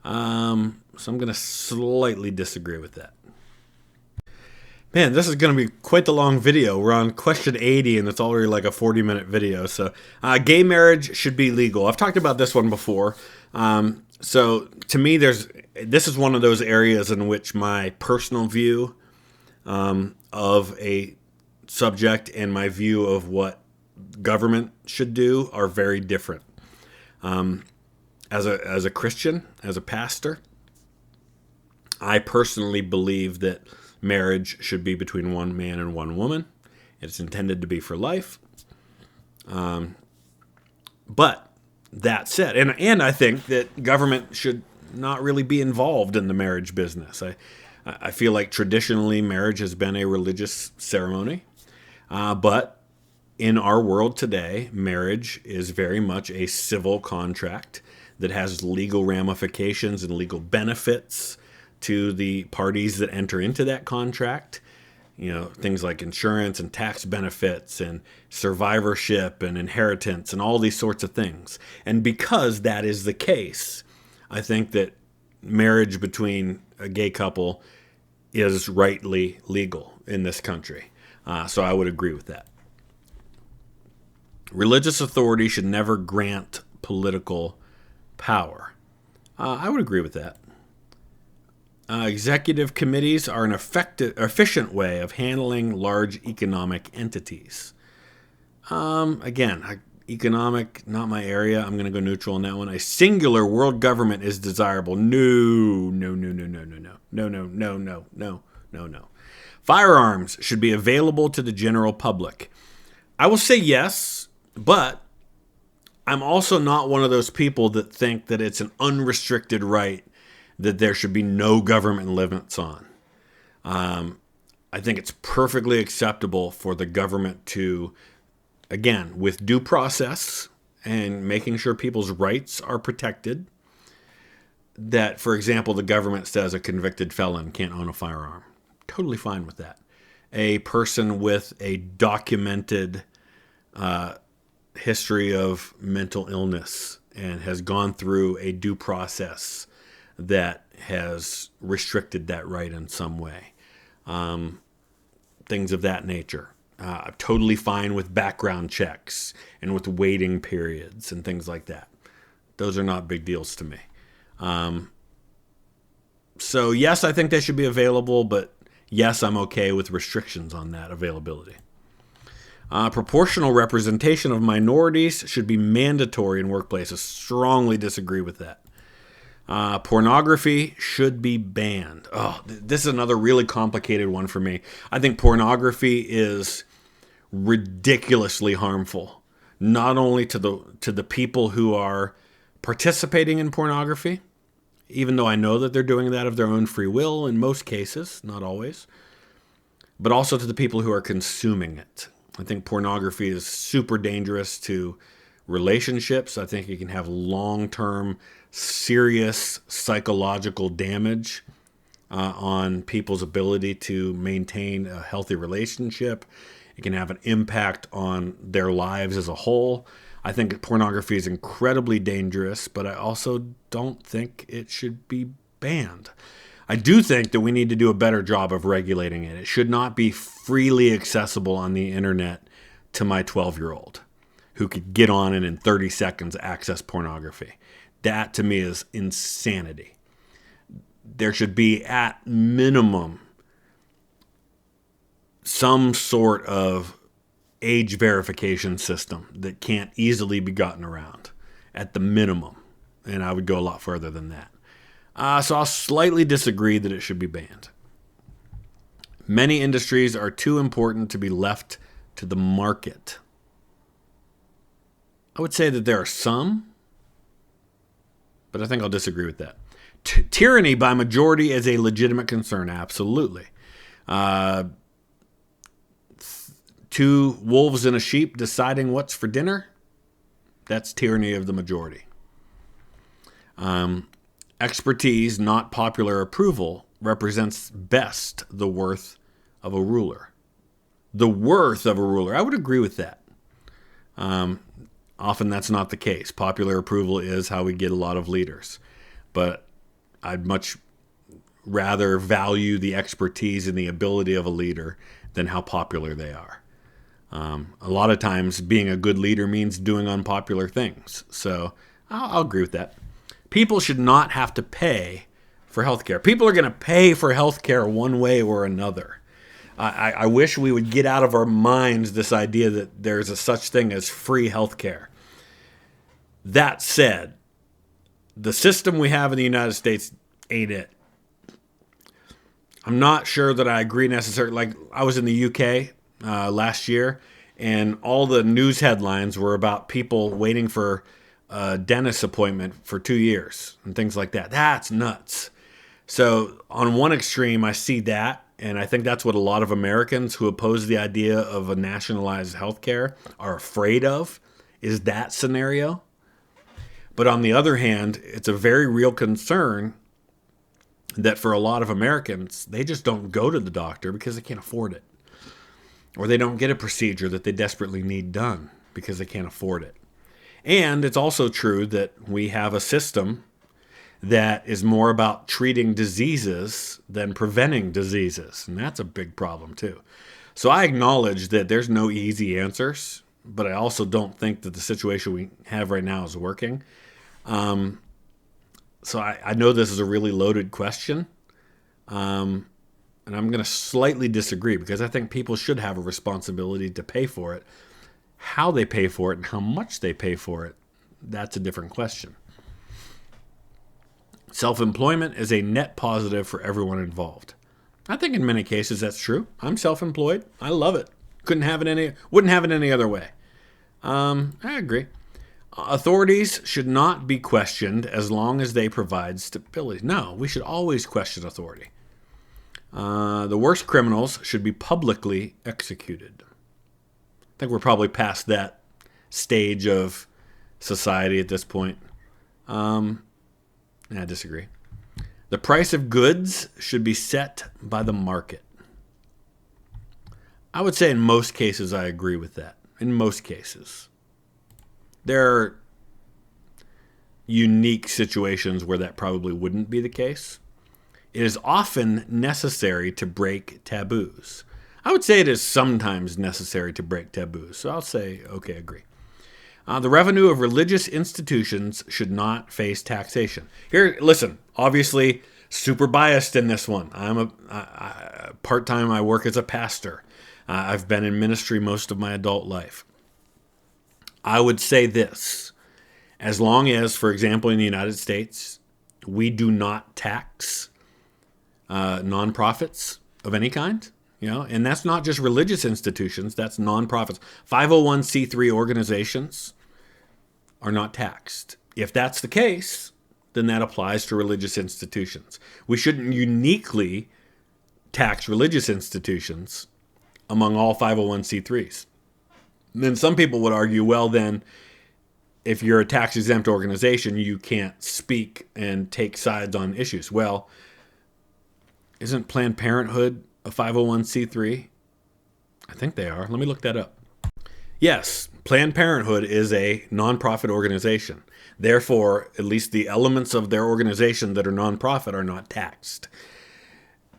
So I'm going to slightly disagree with that. Man, this is going to be quite the long video. We're on question 80, and it's already like a 40-minute video. So, gay marriage should be legal. I've talked about this one before. So, to me, this is one of those areas in which my personal view of a subject and my view of what government should do are very different. As a Christian, as a pastor, I personally believe that marriage should be between one man and one woman. It's intended to be for life. But that said, and I think that government should not really be involved in the marriage business. I feel like traditionally marriage has been a religious ceremony. But in our world today, marriage is very much a civil contract that has legal ramifications and legal benefits to the parties that enter into that contract. You know, things like insurance and tax benefits and survivorship and inheritance and all these sorts of things. And because that is the case, I think that marriage between a gay couple is rightly legal in this country. So I would agree with that. Religious authority should never grant political power. I would agree with that. Executive committees are an efficient way of handling large economic entities. Again, economic, not my area. I'm going to go neutral on that one. A singular world government is desirable. No. Firearms should be available to the general public. I will say yes, but I'm also not one of those people that think that it's an unrestricted right that there should be no government limits on. I think it's perfectly acceptable for the government to, again, with due process and making sure people's rights are protected, that, for example, the government says a convicted felon can't own a firearm. Totally fine with that. A person with a documented history of mental illness and has gone through a due process that has restricted that right in some way. Things of that nature. I'm totally fine with background checks and with waiting periods and things like that. Those are not big deals to me. So yes, I think they should be available, but yes, I'm okay with restrictions on that availability. Proportional representation of minorities should be mandatory in workplaces. Strongly disagree with that. Pornography should be banned. Oh, this is another really complicated one for me. I think pornography is ridiculously harmful, not only to the people who are participating in pornography, even though I know that they're doing that of their own free will in most cases, not always, but also to the people who are consuming it. I think pornography is super dangerous to relationships. I think it can have long-term, serious psychological damage on people's ability to maintain a healthy relationship. It can have an impact on their lives as a whole. I think pornography is incredibly dangerous, but I also don't think it should be banned. I do think that we need to do a better job of regulating it. It should not be freely accessible on the internet to my 12-year-old who could get on and in 30 seconds access pornography. That to me is insanity. There should be at minimum some sort of age verification system that can't easily be gotten around at the minimum. And I would go a lot further than that. So I'll slightly disagree that it should be banned. Many industries are too important to be left to the market. I would say that there are some, but I think I'll disagree with that. Tyranny by majority is a legitimate concern, absolutely. Two wolves and a sheep deciding what's for dinner, that's tyranny of the majority. Expertise, not popular approval, represents best the worth of a ruler. The worth of a ruler, I would agree with that. Often that's not the case. Popular approval is how we get a lot of leaders. But I'd much rather value the expertise and the ability of a leader than how popular they are. A lot of times being a good leader means doing unpopular things. So I'll agree with that. People should not have to pay for healthcare. People are going to pay for healthcare one way or another. I wish we would get out of our minds this idea that there's a such thing as free healthcare. That said, the system we have in the United States ain't it. I'm not sure that I agree necessarily. Like, I was in the UK last year, and all the news headlines were about people waiting for a dentist appointment for 2 years and things like that. That's nuts. So on one extreme, I see that, and I think that's what a lot of Americans who oppose the idea of a nationalized healthcare are afraid of, is that scenario. But on the other hand, it's a very real concern that for a lot of Americans, they just don't go to the doctor because they can't afford it. Or they don't get a procedure that they desperately need done because they can't afford it. And it's also true that we have a system that is more about treating diseases than preventing diseases. And that's a big problem too. So I acknowledge that there's no easy answers, but I also don't think that the situation we have right now is working. So I know this is a really loaded question. And I'm going to slightly disagree because I think people should have a responsibility to pay for it. How they pay for it and how much they pay for it, that's a different question. Self-employment is a net positive for everyone involved. I think in many cases that's true. I'm self-employed. I love it. Wouldn't have it any other way. I agree. Authorities should not be questioned as long as they provide stability. No, we should always question authority. The worst criminals should be publicly executed. I think we're probably past that stage of society at this point. I disagree. The price of goods should be set by the market. I would say in most cases I agree with that. In most cases. There are unique situations where that probably wouldn't be the case. It is often necessary to break taboos. I would say it is sometimes necessary to break taboos. So I'll say, okay, agree. The revenue of religious institutions should not face taxation. Here, listen, obviously super biased in this one. Part-time, I work as a pastor. I've been in ministry most of my adult life. I would say this. As long as, for example, in the United States, we do not tax nonprofits of any kind, and that's not just religious institutions, that's nonprofits. 501c3 organizations are not taxed. If that's the case, then that applies to religious institutions. We shouldn't uniquely tax religious institutions among all 501c3s. And then some people would argue, well, then, if you're a tax-exempt organization, you can't speak and take sides on issues. Well, isn't Planned Parenthood a 501c3? I think they are. Let me look that up. Yes, Planned Parenthood is a nonprofit organization. Therefore, at least the elements of their organization that are nonprofit are not taxed.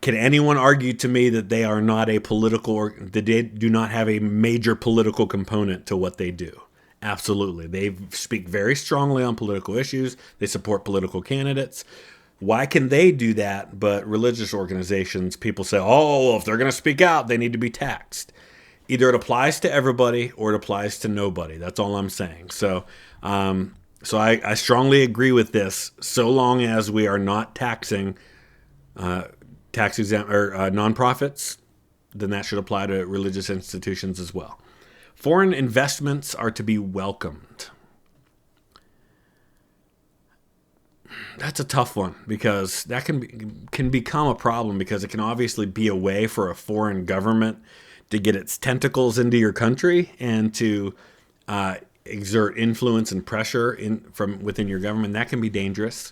Can anyone argue to me that they are not a political, or that they do not have a major political component to what they do? Absolutely. They speak very strongly on political issues. They support political candidates. Why can they do that, but religious organizations, people say, oh, well, if they're going to speak out, they need to be taxed. Either it applies to everybody or it applies to nobody. That's all I'm saying. So I strongly agree with this, so long as we are not taxing tax exempt or nonprofits, then that should apply to religious institutions as well. Foreign investments are to be welcomed. That's a tough one, because that can become a problem, because it can obviously be a way for a foreign government to get its tentacles into your country and to exert influence and pressure from within your government. That can be dangerous.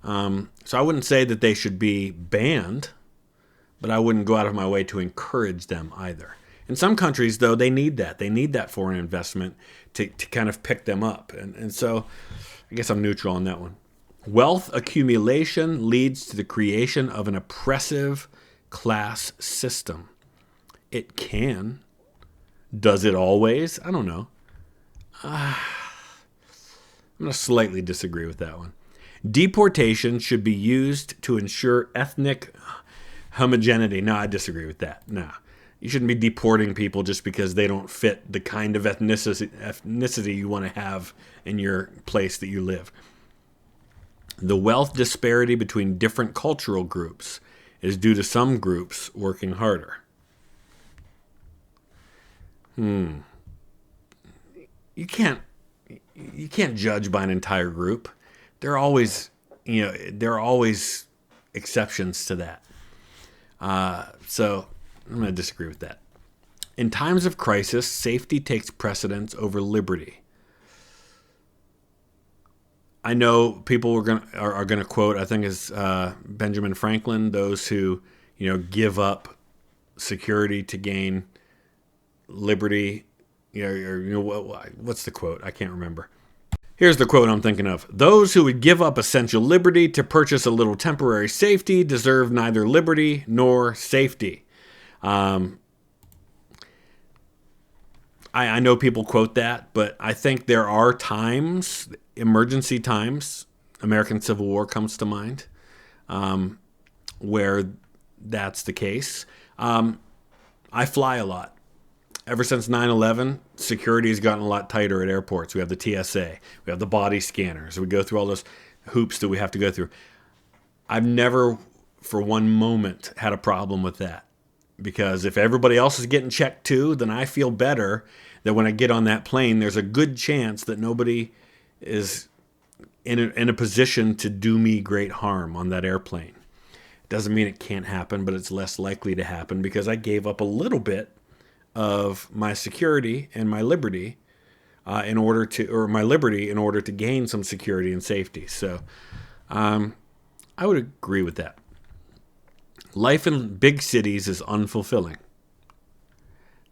So I wouldn't say that they should be banned, but I wouldn't go out of my way to encourage them either. In some countries, though, they need that. They need that foreign investment to kind of pick them up. And so I guess I'm neutral on that one. Wealth accumulation leads to the creation of an oppressive class system. It can. Does it always? I don't know. I'm going to slightly disagree with that one. Deportation should be used to ensure ethnic homogeneity. No, I disagree with that. No. You shouldn't be deporting people just because they don't fit the kind of ethnicity you want to have in your place that you live. The wealth disparity between different cultural groups is due to some groups working harder. You can't judge by an entire group. There are always exceptions to that. So I'm going to disagree with that. In times of crisis, safety takes precedence over liberty. I know people are going to quote, I think it's Benjamin Franklin, those who give up security to gain liberty. What's the quote? I can't remember. Here's the quote I'm thinking of. Those who would give up essential liberty to purchase a little temporary safety deserve neither liberty nor safety. I know people quote that, but I think there are times, emergency times, American Civil War comes to mind, where that's the case. I fly a lot. Ever since 9/11, security has gotten a lot tighter at airports. We have the TSA. We have the body scanners. We go through all those hoops that we have to go through. I've never, for one moment, had a problem with that. Because if everybody else is getting checked too, then I feel better that when I get on that plane, there's a good chance that nobody is in a position to do me great harm on that airplane. It doesn't mean it can't happen, but it's less likely to happen because I gave up a little bit of my security and my liberty in order to gain some security and safety. So I would agree with that. Life in big cities is unfulfilling.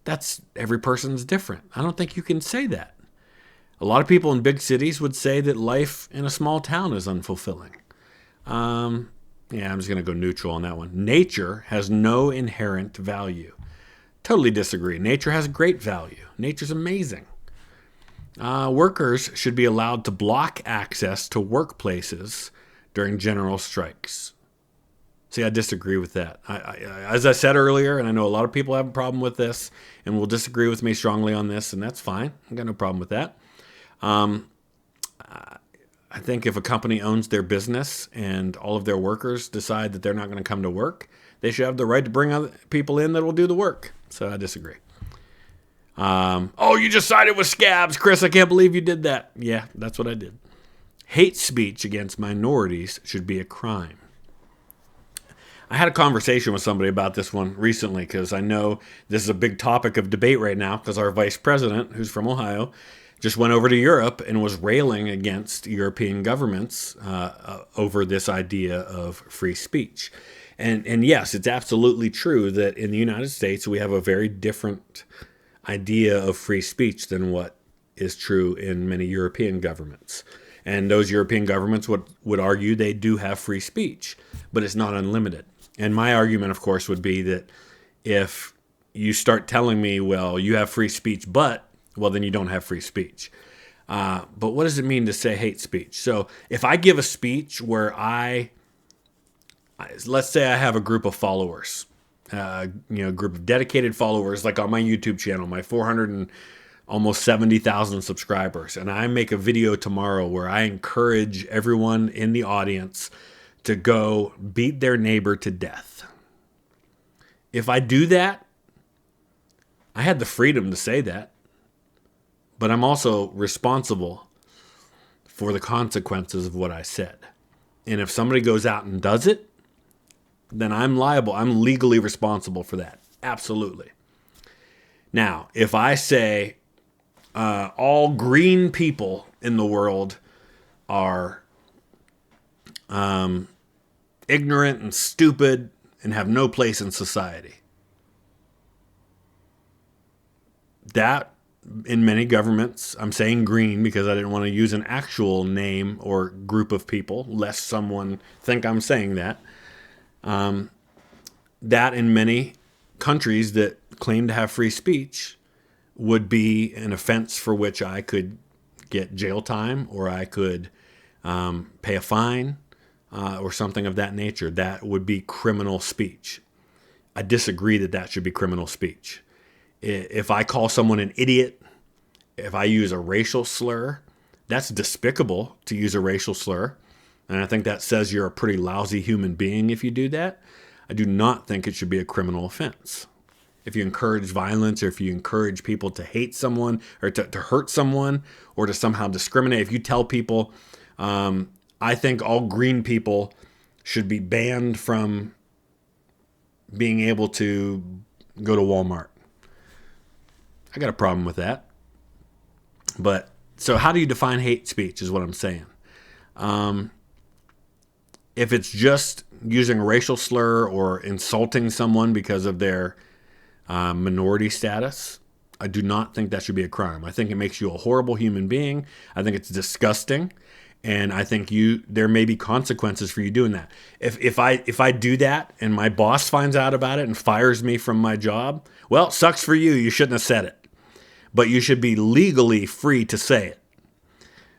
That's every person's different. I don't think you can say that. A lot of people in big cities would say that life in a small town is unfulfilling. I'm just going to go neutral on that one. Nature has no inherent value. Totally disagree. Nature has great value. Nature's amazing. Workers should be allowed to block access to workplaces during general strikes. See, I disagree with that. As I said earlier, and I know a lot of people have a problem with this and will disagree with me strongly on this, and that's fine. I've got no problem with that. I think if a company owns their business and all of their workers decide that they're not going to come to work, they should have the right to bring other people in that will do the work. So I disagree. You just sided with scabs, Chris. I can't believe you did that. Yeah, that's what I did. Hate speech against minorities should be a crime. I had a conversation with somebody about this one recently because I know this is a big topic of debate right now because our vice president, who's from Ohio, just went over to Europe and was railing against European governments over this idea of free speech. And yes, it's absolutely true that in the United States we have a very different idea of free speech than what is true in many European governments. And those European governments would argue they do have free speech, but it's not unlimited. And my argument, of course, would be that if you start telling me, well, you have free speech, well, then you don't have free speech. But what does it mean to say hate speech? So if I give a speech where let's say I have a group of followers, a group of dedicated followers, like on my YouTube channel, my 400 and almost 70,000 subscribers, and I make a video tomorrow where I encourage everyone in the audience to go beat their neighbor to death. If I do that, I had the freedom to say that, but I'm also responsible for the consequences of what I said. And if somebody goes out and does it, then I'm liable. I'm legally responsible for that. Absolutely. Now, if I say all green people in the world are ignorant and stupid and have no place in society, that in many governments, I'm saying green because I didn't want to use an actual name or group of people, lest someone think I'm saying that. That in many countries that claim to have free speech would be an offense for which I could get jail time, or I could pay a fine or something of that nature. That would be criminal speech. I disagree that that should be criminal speech. If I call someone an idiot, if I use a racial slur, that's despicable to use a racial slur. And I think that says you're a pretty lousy human being if you do that. I do not think it should be a criminal offense. If you encourage violence, or if you encourage people to hate someone or to hurt someone or to somehow discriminate, if you tell people, I think all green people should be banned from being able to go to Walmart, I got a problem with that. But so how do you define hate speech is what I'm saying. If it's just using a racial slur or insulting someone because of their minority status, I do not think that should be a crime. I think it makes you a horrible human being. I think it's disgusting. And I think there may be consequences for you doing that. If I do that and my boss finds out about it and fires me from my job, well, sucks for you. You shouldn't have said it. But you should be legally free to say it.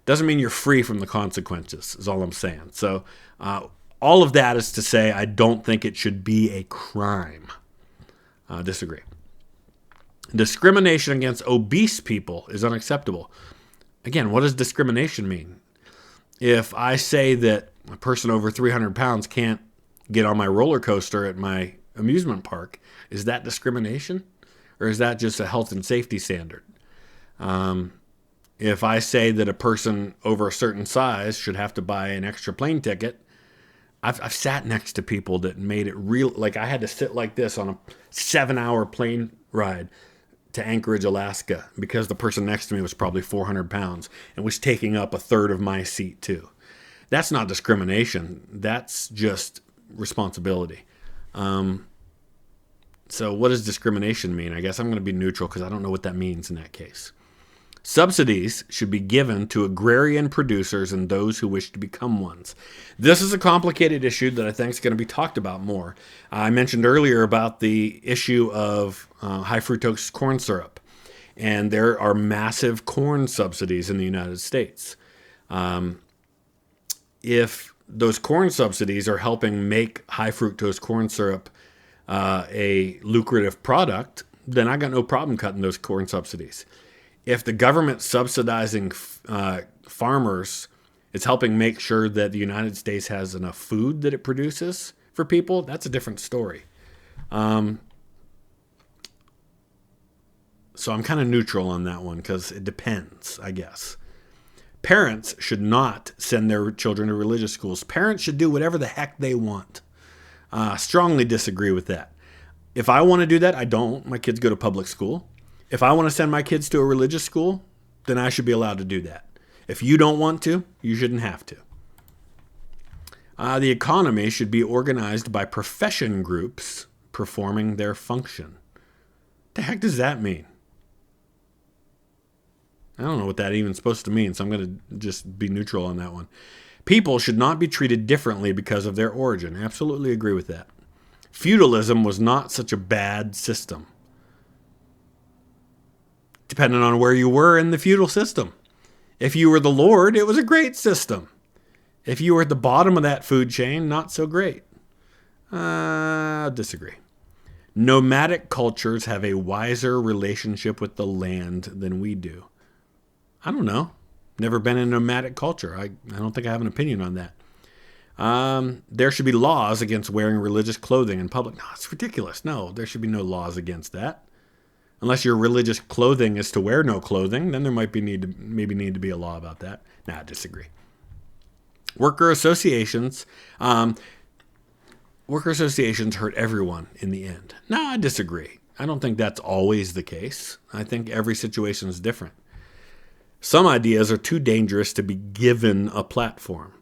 Doesn't mean you're free from the consequences, is all I'm saying. So all of that is to say I don't think it should be a crime. Disagree. Discrimination against obese people is unacceptable. Again, what does discrimination mean? If I say that a person over 300 pounds can't get on my roller coaster at my amusement park, is that discrimination? Or is that just a health and safety standard? If I say that a person over a certain size should have to buy an extra plane ticket, I've sat next to people that made it real. Like I had to sit like this on a 7-hour plane ride to Anchorage, Alaska, because the person next to me was probably 400 pounds and was taking up a third of my seat too. That's not discrimination. That's just responsibility. So what does discrimination mean? I guess I'm going to be neutral because I don't know what that means in that case. Subsidies should be given to agrarian producers and those who wish to become ones. This is a complicated issue that I think is going to be talked about more. I mentioned earlier about the issue of high fructose corn syrup, and there are massive corn subsidies in the United States. If those corn subsidies are helping make high fructose corn syrup a lucrative product, then I got no problem cutting those corn subsidies. If the government subsidizing farmers is helping make sure that the United States has enough food that it produces for people, that's a different story. So I'm kind of neutral on that one because it depends, I guess. Parents should not send their children to religious schools. Parents should do whatever the heck they want. Strongly disagree with that. If I want to do that, I don't. My kids go to public school. If I want to send my kids to a religious school, then I should be allowed to do that. If you don't want to, you shouldn't have to. The economy should be organized by profession groups performing their function. What the heck does that mean? I don't know what that even supposed to mean, so I'm going to just be neutral on that one. People should not be treated differently because of their origin. I absolutely agree with that. Feudalism was not such a bad system, depending on where you were in the feudal system. If you were the lord, it was a great system. If you were at the bottom of that food chain, not so great. Disagree. Nomadic cultures have a wiser relationship with the land than we do. I don't know. Never been in a nomadic culture. I don't think I have an opinion on that. There should be laws against wearing religious clothing in public. No, it's ridiculous. No, there should be no laws against that. Unless your religious clothing is to wear no clothing, then there might be need to be a law about that. Nah, I disagree. Worker associations hurt everyone in the end. No, I disagree. I don't think that's always the case. I think every situation is different. Some ideas are too dangerous to be given a platform.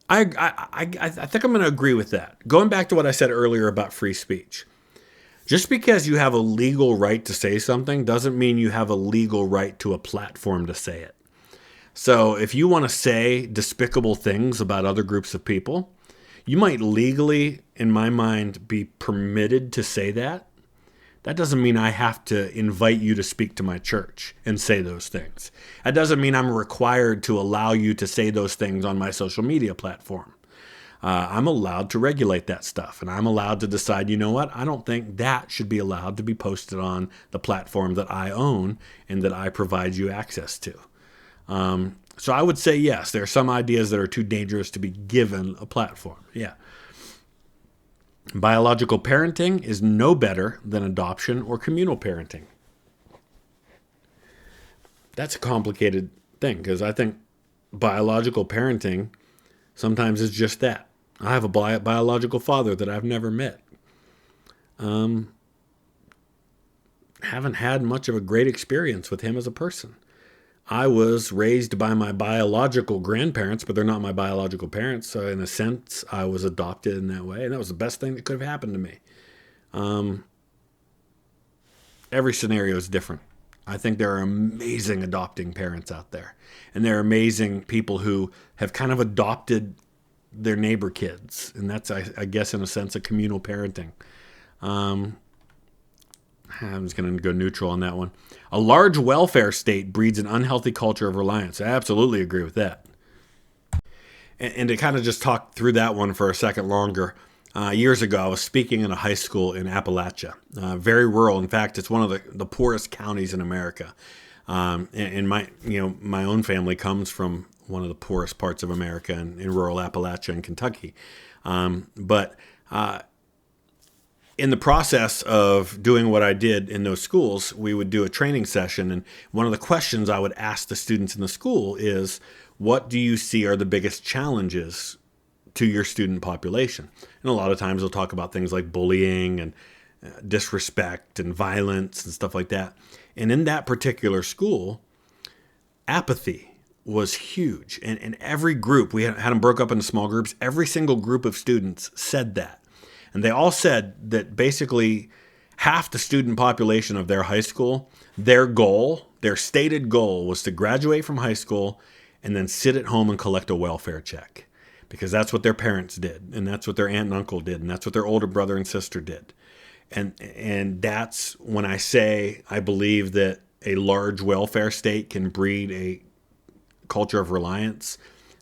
I think I'm going to agree with that. Going back to what I said earlier about free speech. Just because you have a legal right to say something doesn't mean you have a legal right to a platform to say it. So if you want to say despicable things about other groups of people, you might legally, in my mind, be permitted to say that. That doesn't mean I have to invite you to speak to my church and say those things. That doesn't mean I'm required to allow you to say those things on my social media platform. I'm allowed to regulate that stuff, and I'm allowed to decide, you know what, I don't think that should be allowed to be posted on the platform that I own and that I provide you access to. So I would say yes, there are some ideas that are too dangerous to be given a platform. Yeah. Biological parenting is no better than adoption or communal parenting. That's a complicated thing because I think biological parenting sometimes is just that. I have a biological father that I've never met. Haven't had much of a great experience with him as a person. I was raised by my biological grandparents, but they're not my biological parents. So in a sense, I was adopted in that way. And that was the best thing that could have happened to me. Every scenario is different. I think there are amazing adopting parents out there. And there are amazing people who have kind of adopted their neighbor kids. And that's, I guess, in a sense, a communal parenting. I'm just going to go neutral on that one. A large welfare state breeds an unhealthy culture of reliance. I absolutely agree with that. And to kind of just talk through that one for a second longer, years ago I was speaking in a high school in Appalachia, very rural. In fact, it's one of the poorest counties in America. And my own family comes from one of the poorest parts of America in rural Appalachia in Kentucky. But in the process of doing what I did in those schools, we would do a training session. And one of the questions I would ask the students in the school is, what do you see are the biggest challenges to your student population? And a lot of times they'll talk about things like bullying and disrespect and violence and stuff like that. And in that particular school, apathy was huge. And every group, we had them broke up into small groups. Every single group of students said that. And they all said that basically half the student population of their high school, their stated goal was to graduate from high school and then sit at home and collect a welfare check. Because that's what their parents did, and that's what their aunt and uncle did, and that's what their older brother and sister did. And that's when I say I believe that a large welfare state can breed a culture of reliance.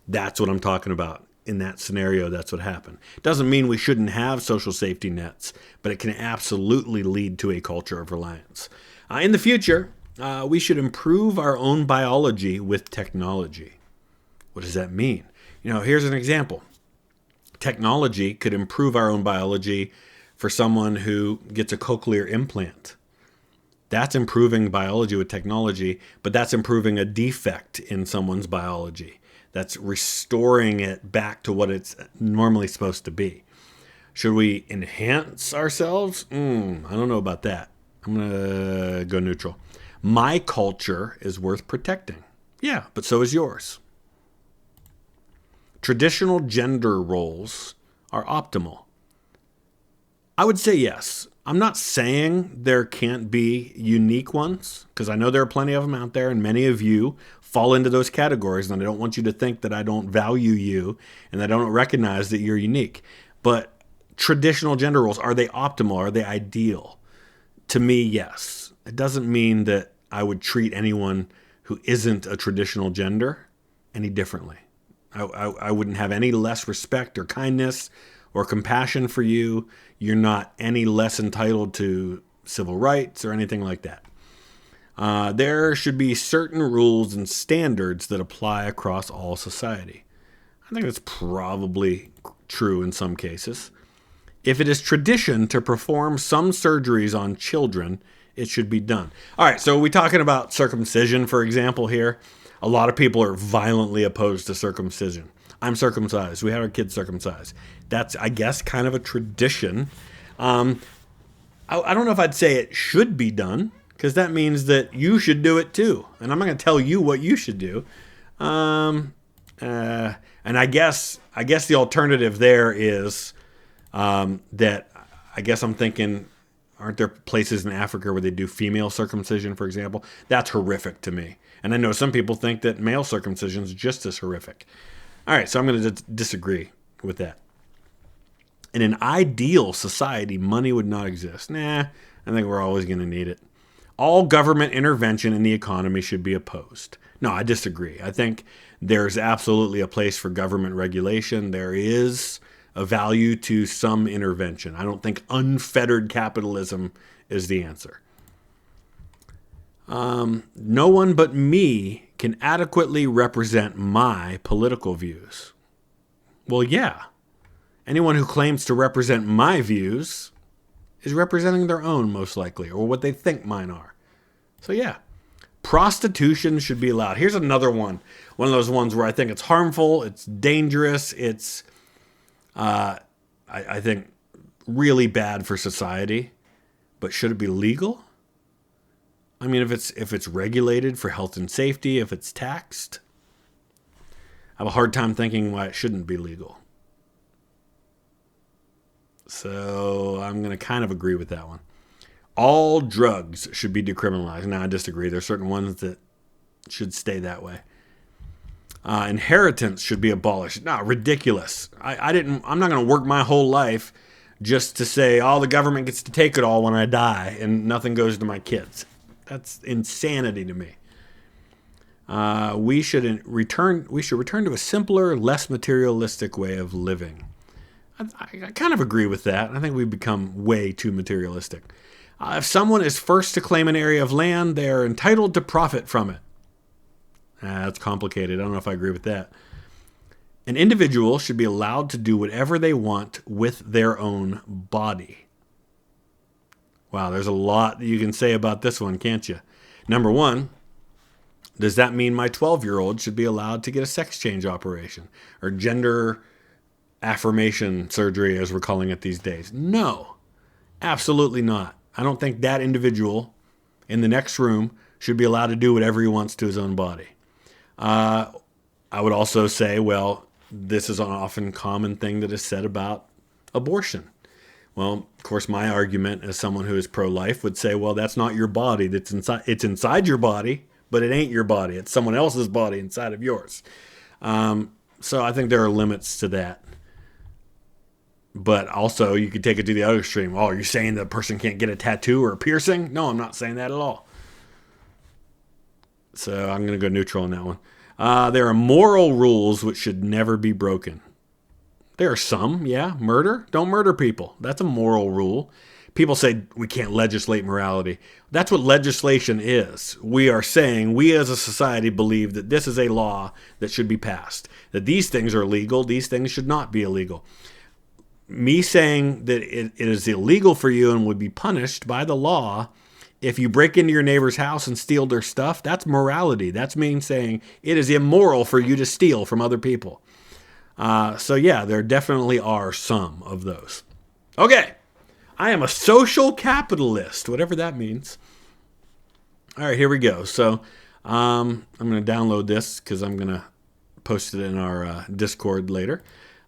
That's what I'm talking about. In that scenario, that's what happened. It doesn't mean we shouldn't have social safety nets, but it can absolutely lead to a culture of reliance. In the future, we should improve our own biology with technology. What does that mean? Here's an example. Technology could improve our own biology for someone who gets a cochlear implant. That's improving biology with technology, but that's improving a defect in someone's biology. That's restoring it back to what it's normally supposed to be. Should we enhance ourselves? I don't know about that. I'm going to go neutral. My culture is worth protecting. Yeah, but so is yours. Traditional gender roles are optimal. I would say yes. I'm not saying there can't be unique ones, because I know there are plenty of them out there, and many of you fall into those categories, and I don't want you to think that I don't value you and I don't recognize that you're unique. But traditional gender roles, are they optimal? Are they ideal? To me, yes. It doesn't mean that I would treat anyone who isn't a traditional gender any differently. I wouldn't have any less respect or kindness or compassion for you. You're not any less entitled to civil rights or anything like that. There should be certain rules and standards that apply across all society. I think that's probably true in some cases. If it is tradition to perform some surgeries on children, it should be done. All right, so are we talking about circumcision, for example, here? A lot of people are violently opposed to circumcision. I'm circumcised. We had our kids circumcised. That's, I guess, kind of a tradition. I don't know if I'd say it should be done, because that means that you should do it too. And I'm not going to tell you what you should do. And I guess the alternative there is that I guess I'm thinking, aren't there places in Africa where they do female circumcision, for example? That's horrific to me. And I know some people think that male circumcision is just as horrific. All right, so I'm going to disagree with that. In an ideal society, money would not exist. Nah, I think we're always going to need it. All government intervention in the economy should be opposed. No, I disagree. I think there's absolutely a place for government regulation. There is a value to some intervention. I don't think unfettered capitalism is the answer. No one but me can adequately represent my political views. Well, yeah. Anyone who claims to represent my views is representing their own, most likely, or what they think mine are. So yeah, prostitution should be allowed. Here's another one of those ones where I think it's harmful, it's dangerous, it's, I think, really bad for society. But should it be legal? I mean, if it's regulated for health and safety, if it's taxed, I have a hard time thinking why it shouldn't be legal. So I'm going to kind of agree with that one. All drugs should be decriminalized. Now, I disagree. There's certain ones that should stay that way. Inheritance should be abolished. No, ridiculous. I'm not going to work my whole life just to say, oh, the government gets to take it all when I die and nothing goes to my kids. That's insanity to me. We should return to a simpler, less materialistic way of living. I kind of agree with that. I think we've become way too materialistic. If someone is first to claim an area of land, they are entitled to profit from it. That's complicated. I don't know if I agree with that. An individual should be allowed to do whatever they want with their own body. Wow, there's a lot that you can say about this one, can't you? Number one, does that mean my 12-year-old should be allowed to get a sex change operation or gender affirmation surgery, as we're calling it these days? No, absolutely not. I don't think that individual in the next room should be allowed to do whatever he wants to his own body. I would also say, well, this is an often common thing that is said about abortion. Well, of course, my argument as someone who is pro-life would say, well, that's not your body. It's inside your body, but it ain't your body. It's someone else's body inside of yours. So I think there are limits to that. But also, you could take it to the other extreme. Oh, you're saying the person can't get a tattoo or a piercing? No, I'm not saying that at all. So I'm going to go neutral on that one. There are moral rules which should never be broken. There are some, yeah. Murder? Don't murder people. That's a moral rule. People say we can't legislate morality. That's what legislation is. We are saying we as a society believe that this is a law that should be passed. That these things are legal, these things should not be illegal. Me saying that it is illegal for you and would be punished by the law if you break into your neighbor's house and steal their stuff, that's morality. That's me saying it is immoral for you to steal from other people. So yeah, there definitely are some of those. Okay, I am a social capitalist, whatever that means. All right, here we go. So I'm going to download this because I'm going to post it in our Discord later.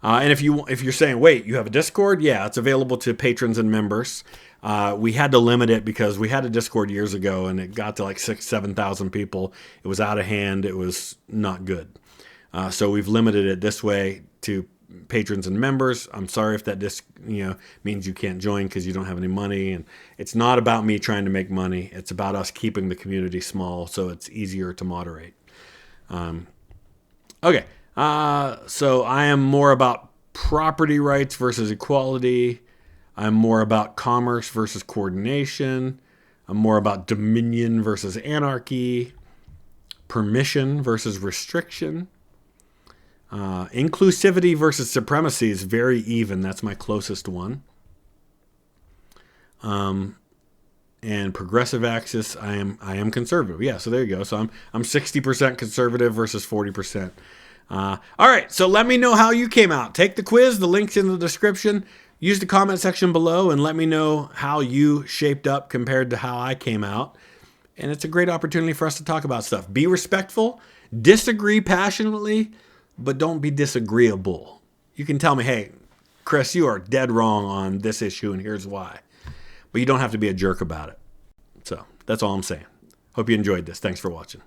And if you're saying, wait, you have a Discord? Yeah, it's available to patrons and members. We had to limit it because we had a Discord years ago and it got to like 7,000 people. It was out of hand. It was not good. So we've limited it this way to patrons and members. I'm sorry if that means you can't join because you don't have any money. And it's not about me trying to make money. It's about us keeping the community small so it's easier to moderate. Okay, so I am more about property rights versus equality. I'm more about commerce versus coordination. I'm more about dominion versus anarchy. Permission versus restriction. Inclusivity versus supremacy is very even. That's my closest one. And progressive axis, I am conservative. Yeah, so there you go. So I'm 60% conservative versus 40%. All right, so let me know how you came out. Take the quiz. The link's in the description. Use the comment section below and let me know how you shaped up compared to how I came out. And it's a great opportunity for us to talk about stuff. Be respectful, disagree passionately, but don't be disagreeable. You can tell me, hey, Chris, you are dead wrong on this issue and here's why. But you don't have to be a jerk about it. So that's all I'm saying. Hope you enjoyed this. Thanks for watching.